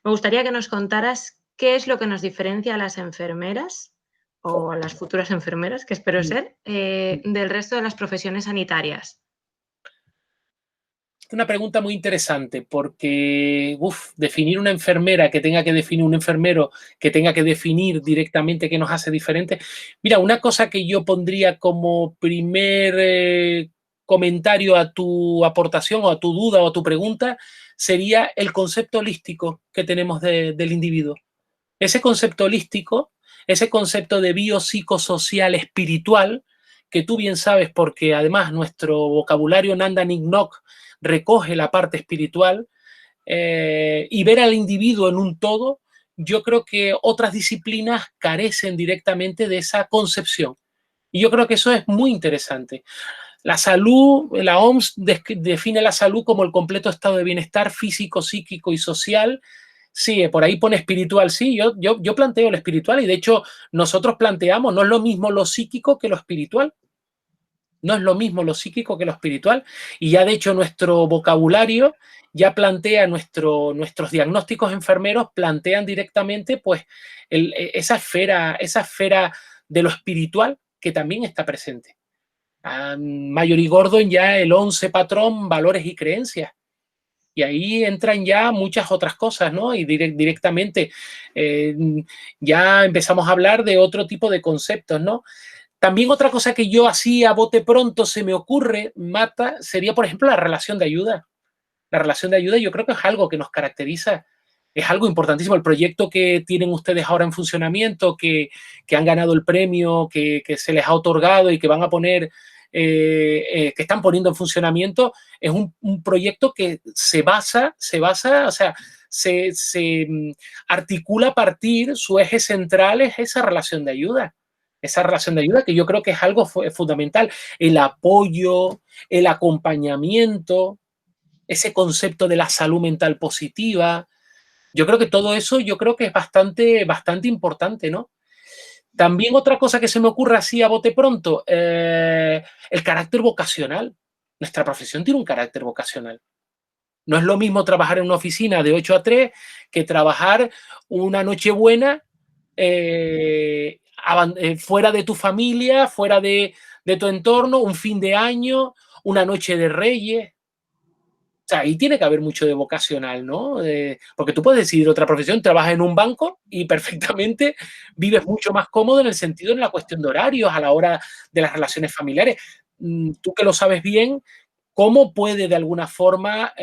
[SPEAKER 8] me gustaría que nos contaras qué es lo que nos diferencia a las enfermeras o a las futuras enfermeras, que espero ser, del resto de las profesiones sanitarias.
[SPEAKER 2] Es una pregunta muy interesante porque, definir una enfermera que tenga que definir un enfermero que tenga que definir directamente qué nos hace diferente. Mira, una cosa que yo pondría como primer comentario a tu aportación o a tu duda o a tu pregunta sería el concepto holístico que tenemos del individuo. Ese concepto holístico, ese concepto de biopsicosocial espiritual, que tú bien sabes porque además nuestro vocabulario Nanda Niknok recoge la parte espiritual, y ver al individuo en un todo, yo creo que otras disciplinas carecen directamente de esa concepción. Y yo creo que eso es muy interesante. La salud, la OMS define la salud como el completo estado de bienestar físico, psíquico y social. Sí, por ahí pone espiritual, sí, yo planteo lo espiritual y de hecho nosotros planteamos, no es lo mismo lo psíquico que lo espiritual. No es lo mismo lo psíquico que lo espiritual y ya de hecho nuestro vocabulario ya plantea, nuestros diagnósticos enfermeros plantean directamente pues esa esfera de lo espiritual que también está presente. Mayor y Gordon ya el 11 patrón, valores y creencias. Y ahí entran ya muchas otras cosas, ¿no? Y directamente ya empezamos a hablar de otro tipo de conceptos, ¿no? También otra cosa que yo así a bote pronto se me ocurre, Marta, sería, por ejemplo, la relación de ayuda. La relación de ayuda yo creo que es algo que nos caracteriza, es algo importantísimo. El proyecto que tienen ustedes ahora en funcionamiento, que han ganado el premio, que se les ha otorgado y que van a poner, que están poniendo en funcionamiento, es un proyecto que se basa, o sea, se articula a partir, su eje central es esa relación de ayuda. Esa relación de ayuda que yo creo que es algo fundamental. El apoyo, el acompañamiento, ese concepto de la salud mental positiva. Yo creo que todo eso yo creo que es bastante importante, ¿no? También otra cosa que se me ocurre así a bote pronto, el carácter vocacional. Nuestra profesión tiene un carácter vocacional. No es lo mismo trabajar en una oficina de 8 a 3 que trabajar una nochebuena fuera de tu familia, fuera de tu entorno, un fin de año, una noche de Reyes. O sea, ahí tiene que haber mucho de vocacional, ¿no? Porque tú puedes decidir otra profesión, trabajas en un banco y perfectamente vives mucho más cómodo en el sentido en la cuestión de horarios, a la hora de las relaciones familiares. Tú que lo sabes bien, ¿cómo puede de alguna forma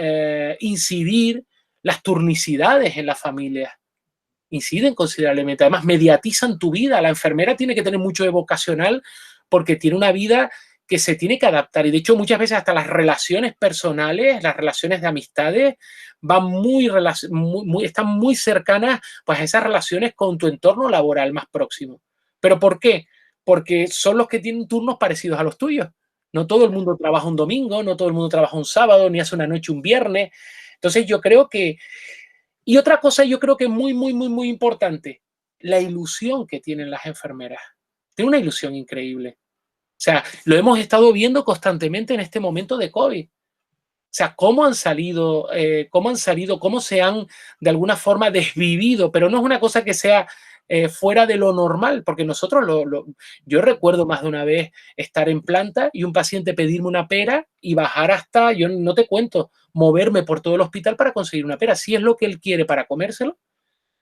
[SPEAKER 2] incidir las turnicidades en la familia? Inciden considerablemente. Además, mediatizan tu vida. La enfermera tiene que tener mucho de vocacional porque tiene una vida que se tiene que adaptar. Y de hecho, muchas veces hasta las relaciones personales, las relaciones de amistades, van están muy cercanas pues, a esas relaciones con tu entorno laboral más próximo. ¿Pero por qué? Porque son los que tienen turnos parecidos a los tuyos. No todo el mundo trabaja un domingo, no todo el mundo trabaja un sábado, ni hace una noche un viernes. Entonces yo creo que... Y otra cosa yo creo que es muy importante, la ilusión que tienen las enfermeras. Tienen una ilusión increíble. O sea, lo hemos estado viendo constantemente en este momento de COVID. O sea, cómo han salido, cómo se han de alguna forma desvivido, pero no es una cosa que sea fuera de lo normal, porque nosotros, yo recuerdo más de una vez estar en planta y un paciente pedirme una pera y bajar hasta, yo no te cuento, moverme por todo el hospital para conseguir una pera. Si es lo que él quiere para comérselo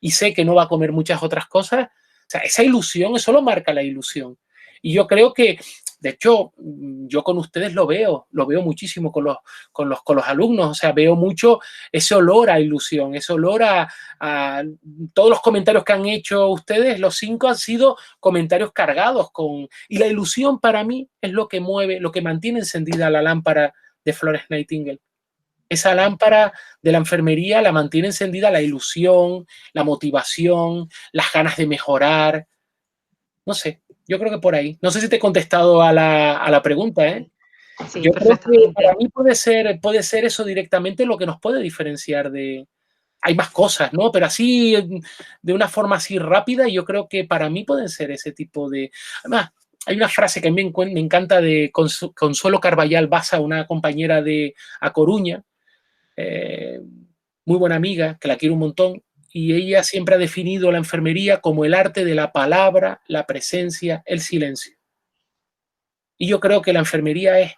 [SPEAKER 2] y sé que no va a comer muchas otras cosas, o sea, esa ilusión, eso lo marca la ilusión. Y yo creo que, de hecho, yo con ustedes lo veo muchísimo con los alumnos, o sea, veo mucho ese olor a ilusión, ese olor a todos los comentarios que han hecho ustedes, los 5 han sido comentarios cargados y la ilusión para mí es lo que mueve, lo que mantiene encendida la lámpara de Florence Nightingale. Esa lámpara de la enfermería la mantiene encendida la ilusión, la motivación, las ganas de mejorar. No sé, yo creo que por ahí. No sé si te he contestado a la pregunta, ¿eh?
[SPEAKER 8] Sí,
[SPEAKER 2] Yo creo que
[SPEAKER 8] perfectamente.
[SPEAKER 2] para mí puede ser eso directamente lo que nos puede diferenciar de... Hay más cosas, ¿no? Pero así, de una forma así rápida, yo creo que para mí pueden ser ese tipo de... Además, hay una frase que a mí me encanta de Consuelo Carballal Basa, una compañera de A Coruña, muy buena amiga, que la quiero un montón, y ella siempre ha definido la enfermería como el arte de la palabra, la presencia, el silencio. Y yo creo que la enfermería es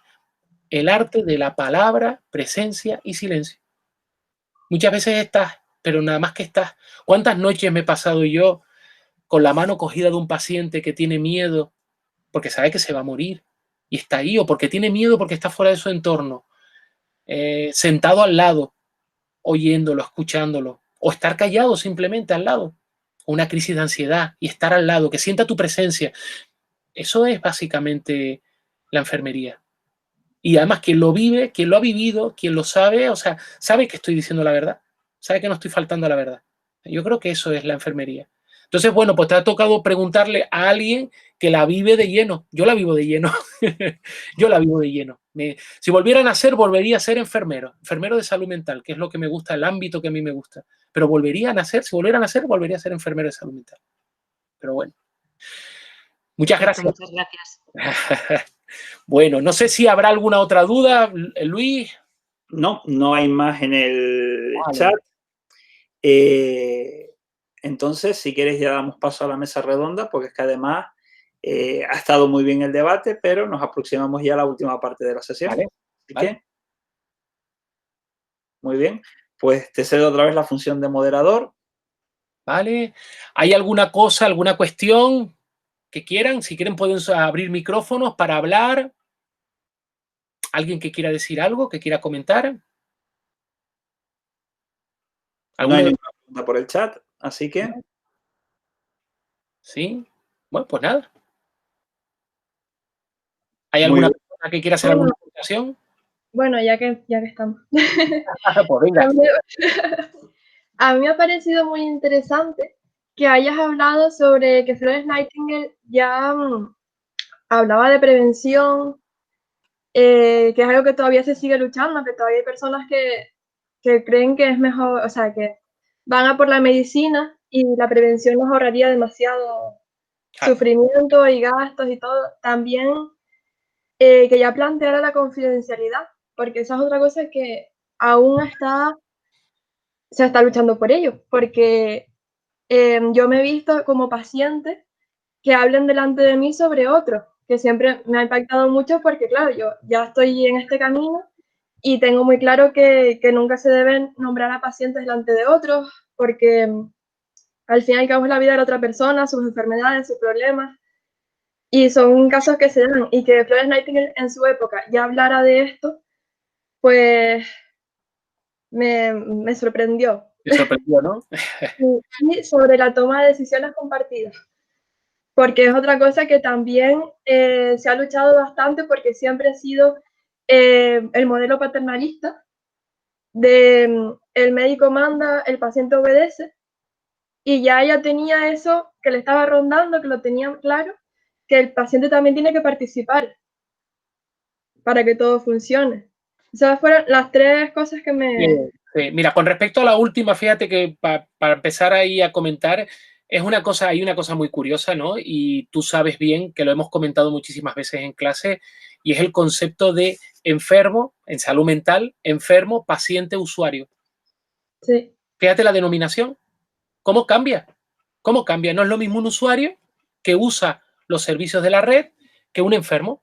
[SPEAKER 2] el arte de la palabra, presencia y silencio. Muchas veces estás, pero nada más que estás. ¿Cuántas noches me he pasado yo con la mano cogida de un paciente que tiene miedo porque sabe que se va a morir y está ahí, o porque tiene miedo porque está fuera de su entorno, sentado al lado, oyéndolo, escuchándolo, o estar callado simplemente al lado, una crisis de ansiedad y estar al lado, que sienta tu presencia? Eso es básicamente la enfermería. Y además quien lo vive, quien lo ha vivido, quien lo sabe, o sea, sabe que estoy diciendo la verdad, sabe que no estoy faltando a la verdad. Yo creo que eso es la enfermería. Entonces, bueno, pues te ha tocado preguntarle a alguien que la vive de lleno. Yo la vivo de lleno. Yo la vivo de lleno. Si volviera a nacer, volvería a ser enfermero de salud mental, que es lo que me gusta, el ámbito que a mí me gusta. Pero volvería a nacer, si volviera a nacer, volvería a ser enfermero de salud mental. Pero bueno. Muchas gracias.
[SPEAKER 8] Muchas gracias.
[SPEAKER 2] Bueno, no sé si habrá alguna otra duda, Luis.
[SPEAKER 1] No, no hay más en el chat. Entonces, si quieres, ya damos paso a la mesa redonda, porque es que además ha estado muy bien el debate, pero nos aproximamos ya a la última parte de la sesión.
[SPEAKER 2] Vale,
[SPEAKER 1] Así que, muy bien, pues te cedo otra vez la función de moderador.
[SPEAKER 2] Vale. ¿Hay alguna cosa, alguna cuestión que quieran? Si quieren, pueden abrir micrófonos para hablar. ¿Alguien que quiera decir algo, que quiera comentar?
[SPEAKER 1] No hay ninguna pregunta por el chat, así que...
[SPEAKER 2] Sí. Bueno, pues nada. ¿Hay alguna persona que quiera hacer alguna presentación?
[SPEAKER 6] Bueno, ya que estamos.
[SPEAKER 2] Pues venga.
[SPEAKER 6] A mí me ha parecido muy interesante que hayas hablado sobre que Florence Nightingale ya hablaba de prevención, que es algo que todavía se sigue luchando, que todavía hay personas que creen que es mejor, o sea, que van a por la medicina y la prevención nos ahorraría demasiado sufrimiento y gastos y todo. También que ya planteara la confidencialidad, porque esa es otra cosa que aún se está luchando por ello, porque yo me he visto como paciente que hablen delante de mí sobre otros, que siempre me ha impactado mucho porque, claro, yo ya estoy en este camino y tengo muy claro que nunca se deben nombrar a pacientes delante de otros, porque al fin y al cabo es la vida de la otra persona, sus enfermedades, sus problemas, y son casos que se dan, y que Florence Nightingale en su época ya hablara de esto, pues me sorprendió.
[SPEAKER 2] Me sorprendió, ¿no?
[SPEAKER 6] Y sobre la toma de decisiones compartidas, porque es otra cosa que también se ha luchado bastante, porque siempre ha sido el modelo paternalista de el médico manda, el paciente obedece, y ya ella tenía eso que le estaba rondando, que lo tenía claro, que el paciente también tiene que participar para que todo funcione. Esas fueron las 3 cosas que me...
[SPEAKER 2] Mira, con respecto a la última, fíjate que para empezar ahí a comentar, hay una cosa muy curiosa, ¿no? Y tú sabes bien que lo hemos comentado muchísimas veces en clase, y es el concepto de enfermo, en salud mental, enfermo, paciente, usuario.
[SPEAKER 6] Sí.
[SPEAKER 2] Fíjate la denominación. ¿Cómo cambia? ¿Cómo cambia? No es lo mismo un usuario que usa los servicios de la red que un enfermo.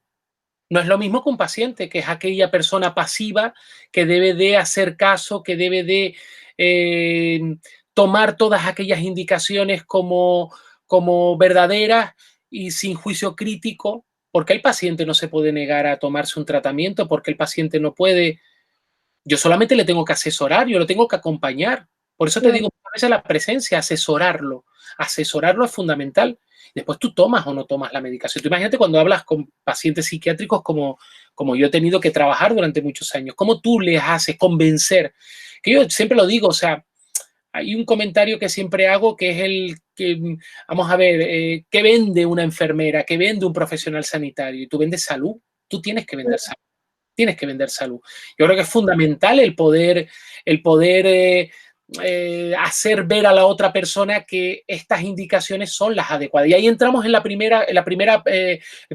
[SPEAKER 2] No es lo mismo que un paciente, que es aquella persona pasiva que debe de hacer caso, que debe de tomar todas aquellas indicaciones como verdaderas y sin juicio crítico, porque el paciente no se puede negar a tomarse un tratamiento, porque el paciente no puede. Yo solamente le tengo que asesorar, yo lo tengo que acompañar. Por eso te digo, muchas veces la presencia, asesorarlo. Asesorarlo es fundamental. Después tú tomas o no tomas la medicación. Tú imagínate cuando hablas con pacientes psiquiátricos como yo he tenido que trabajar durante muchos años. ¿Cómo tú les haces convencer? Que yo siempre lo digo, o sea, hay un comentario que siempre hago que es el que, vamos a ver, ¿qué vende una enfermera? ¿Qué vende un profesional sanitario? Y tú vendes salud. Tú tienes que vender salud. Tienes que vender salud. Yo creo que es fundamental el poder hacer ver a la otra persona que estas indicaciones son las adecuadas. Y ahí entramos en el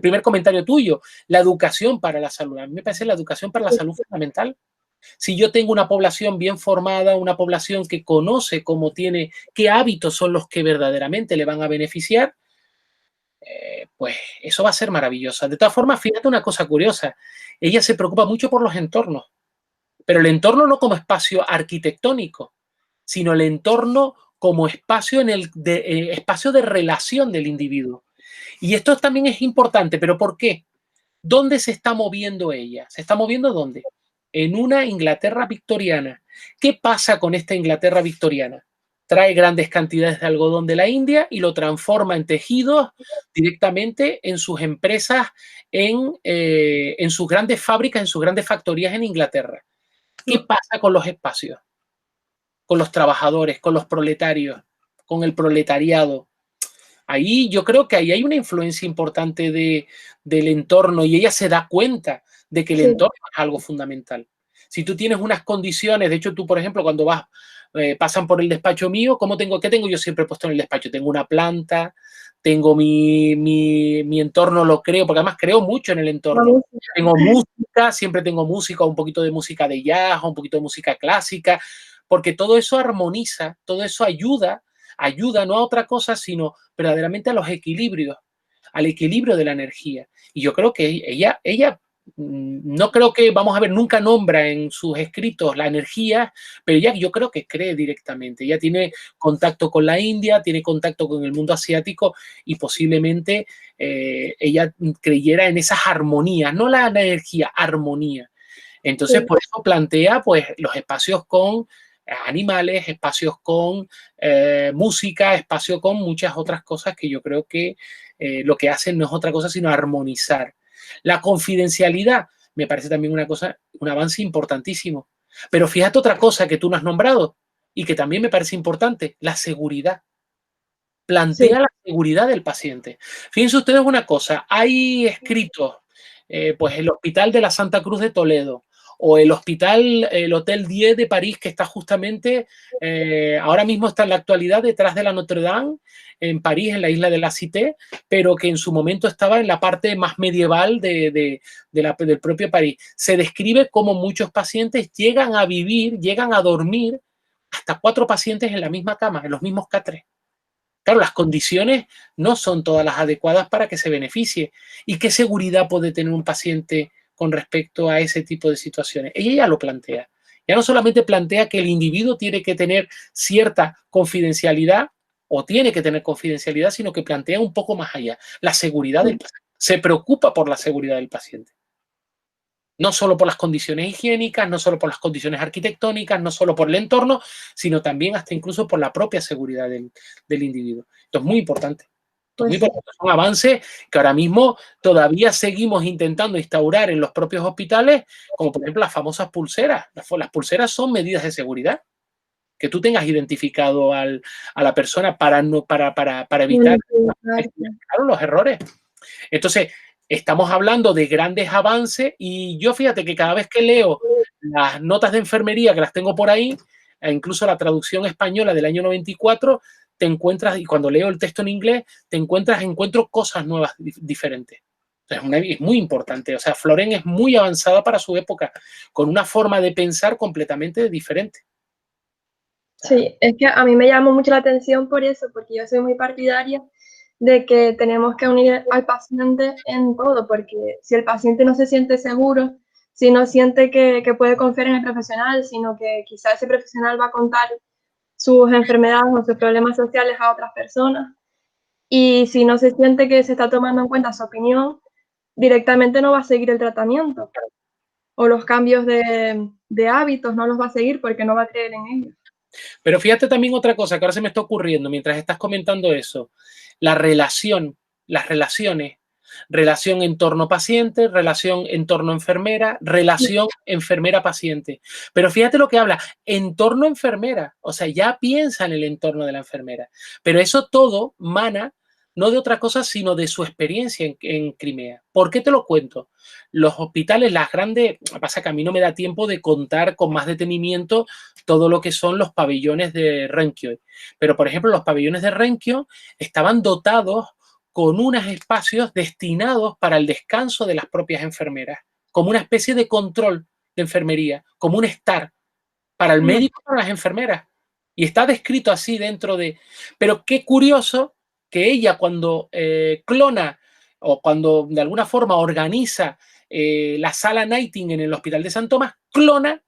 [SPEAKER 2] primer comentario tuyo, la educación para la salud. A mí me parece la educación para la salud fundamental. Si yo tengo una población bien formada, una población que conoce qué hábitos son los que verdaderamente le van a beneficiar, pues eso va a ser maravilloso. De todas formas, fíjate una cosa curiosa. Ella se preocupa mucho por los entornos, pero el entorno no como espacio arquitectónico, sino el entorno como espacio espacio de relación del individuo. Y esto también es importante, ¿pero por qué? ¿Dónde se está moviendo ella? ¿Se está moviendo dónde? En una Inglaterra victoriana. ¿Qué pasa con esta Inglaterra victoriana? Trae grandes cantidades de algodón de la India y lo transforma en tejidos directamente en sus empresas, en sus grandes fábricas, en sus grandes factorías en Inglaterra. ¿Qué pasa con los espacios? Con los trabajadores, con los proletarios, con el proletariado. Ahí yo creo que ahí hay una influencia importante del entorno y ella se da cuenta de que el entorno es algo fundamental. Si tú tienes unas condiciones, de hecho tú, por ejemplo, cuando pasan por el despacho mío, ¿qué tengo yo siempre puesto en el despacho? Tengo una planta, tengo mi entorno, lo creo, porque además creo mucho en el entorno. Tengo música, siempre tengo música, un poquito de música de jazz, un poquito de música clásica, porque todo eso armoniza, todo eso ayuda no a otra cosa, sino verdaderamente a los equilibrios, al equilibrio de la energía. Y yo creo que ella no creo que, vamos a ver, nunca nombra en sus escritos la energía, pero ella yo creo que cree directamente. Ella tiene contacto con la India, tiene contacto con el mundo asiático y posiblemente ella creyera en esas armonías, no la energía, armonía. Entonces, por eso plantea pues los espacios con animales, espacios con música, espacios con muchas otras cosas que yo creo que lo que hacen no es otra cosa sino armonizar. La confidencialidad me parece también un avance importantísimo. Pero fíjate otra cosa que tú no has nombrado y que también me parece importante, la seguridad. Plantea la seguridad del paciente. Fíjense ustedes una cosa, hay escritos, pues el Hospital de la Santa Cruz de Toledo, o el Hotel 10 de París, que está justamente, ahora mismo está en la actualidad detrás de la Notre Dame, en París, en la isla de la Cité, pero que en su momento estaba en la parte más medieval del propio París. Se describe cómo muchos pacientes llegan a dormir, hasta 4 pacientes en la misma cama, en los mismos catres. Claro, las condiciones no son todas las adecuadas para que se beneficie. ¿Y qué seguridad puede tener un paciente con respecto a ese tipo de situaciones? Ella ya lo plantea. Ya no solamente plantea que el individuo tiene que tener cierta confidencialidad o tiene que tener confidencialidad, sino que plantea un poco más allá, la seguridad del paciente. Se preocupa por la seguridad del paciente. No solo por las condiciones higiénicas, no solo por las condiciones arquitectónicas, no solo por el entorno, sino también hasta incluso por la propia seguridad del individuo. Esto es muy importante. Son avances que ahora mismo todavía seguimos intentando instaurar en los propios hospitales, como por ejemplo las famosas pulseras. Las pulseras son medidas de seguridad. Que tú tengas identificado a la persona para evitar los errores. Entonces, estamos hablando de grandes avances y yo fíjate que cada vez que leo las notas de enfermería, que las tengo por ahí, incluso la traducción española del año 94, te encuentras, y cuando leo el texto en inglés, encuentro cosas nuevas, diferentes. Es muy importante. O sea, Florence es muy avanzada para su época, con una forma de pensar completamente diferente.
[SPEAKER 6] Sí, es que a mí me llamó mucho la atención por eso, porque yo soy muy partidaria de que tenemos que unir al paciente en todo, porque si el paciente no se siente seguro, si no siente que puede confiar en el profesional, sino que quizás ese profesional va a contar sus enfermedades o sus problemas sociales a otras personas, y si no se siente que se está tomando en cuenta su opinión, directamente no va a seguir el tratamiento. O los cambios de hábitos no los va a seguir porque no va a creer en ellos.
[SPEAKER 2] Pero fíjate también otra cosa que ahora se me está ocurriendo mientras estás comentando eso. Las relaciones, relación entorno-paciente, relación entorno-enfermera, relación enfermera-paciente. Pero fíjate lo que habla, entorno-enfermera, o sea, ya piensa en el entorno de la enfermera. Pero eso todo mana no de otra cosa, sino de su experiencia en Crimea. ¿Por qué te lo cuento? Los hospitales, las grandes, pasa que a mí no me da tiempo de contar con más detenimiento todo lo que son los pabellones de Renkioi. Pero, por ejemplo, los pabellones de Renkioi estaban dotados con unos espacios destinados para el descanso de las propias enfermeras, como una especie de control de enfermería, como un estar para el médico y para las enfermeras. Y está descrito así dentro de... Pero qué curioso que ella cuando clona o cuando de alguna forma organiza la sala Nightingale en el Hospital de San Tomás, clona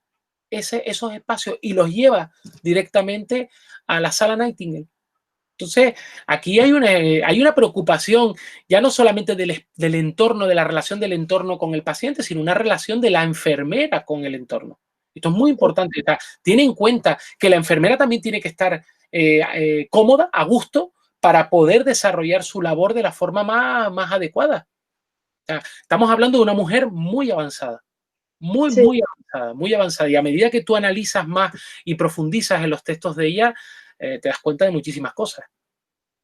[SPEAKER 2] esos espacios y los lleva directamente a la sala Nightingale. Entonces, aquí hay una preocupación ya no solamente del entorno, de la relación del entorno con el paciente, sino una relación de la enfermera con el entorno. Esto es muy importante. Tiene en cuenta que la enfermera también tiene que estar cómoda, a gusto, para poder desarrollar su labor de la forma más adecuada. O sea, estamos hablando de una mujer muy avanzada. Muy avanzada, muy avanzada. Y a medida que tú analizas más y profundizas en los textos de ella, te das cuenta de muchísimas cosas.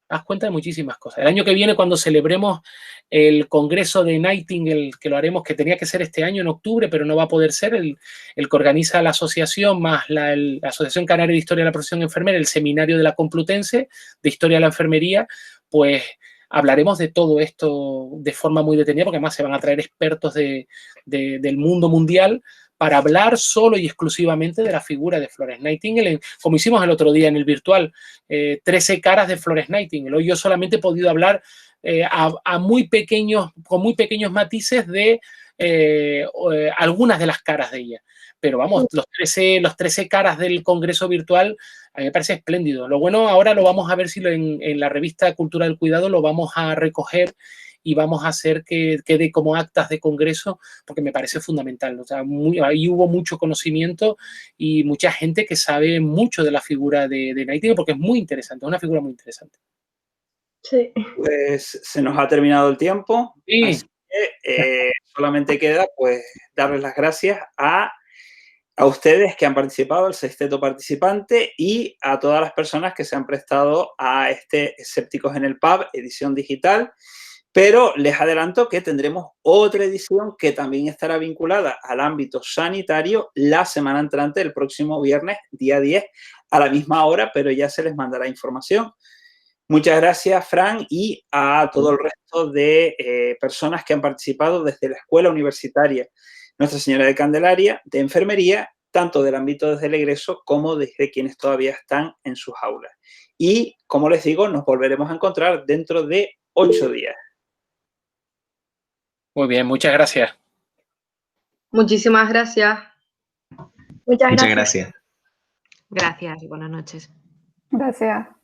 [SPEAKER 2] Te das cuenta de muchísimas cosas. El año que viene, cuando celebremos el Congreso de Nightingale, que lo haremos, que tenía que ser este año en octubre, pero no va a poder ser, el que organiza la asociación, más la Asociación Canaria de Historia de la Profesión Enfermera, el seminario de la Complutense de Historia de la Enfermería, pues hablaremos de todo esto de forma muy detenida, porque además se van a traer expertos del mundo mundial para hablar solo y exclusivamente de la figura de Florence Nightingale, como hicimos el otro día en el virtual, 13 caras de Florence Nightingale. Hoy yo solamente he podido hablar con muy pequeños matices de algunas de las caras de ella. Pero vamos, los 13 caras del Congreso virtual a mí me parece espléndido. Lo bueno, ahora lo vamos a ver si en la revista Cultura del Cuidado lo vamos a recoger y vamos a hacer que quede como actas de congreso, porque me parece fundamental. O sea, ahí hubo mucho conocimiento y mucha gente que sabe mucho de la figura de Nightingale, porque es muy interesante, es una figura muy interesante.
[SPEAKER 6] Sí.
[SPEAKER 1] Pues se nos ha terminado el tiempo.
[SPEAKER 2] Sí.
[SPEAKER 1] Así que solamente queda pues darles las gracias a ustedes que han participado, al sexteto participante, y a todas las personas que se han prestado a este Escépticos en el Pub, edición digital. Pero les adelanto que tendremos otra edición que también estará vinculada al ámbito sanitario la semana entrante, el próximo viernes, día 10, a la misma hora, pero ya se les mandará información. Muchas gracias, Fran, y a todo el resto de personas que han participado desde la Escuela Universitaria Nuestra Señora de Candelaria, de Enfermería, tanto del ámbito desde el egreso como desde quienes todavía están en sus aulas. Y, como les digo, nos volveremos a encontrar dentro de 8 días.
[SPEAKER 2] Muy bien, muchas gracias.
[SPEAKER 6] Muchísimas gracias. Muchas gracias.
[SPEAKER 8] Gracias y buenas noches.
[SPEAKER 3] Gracias.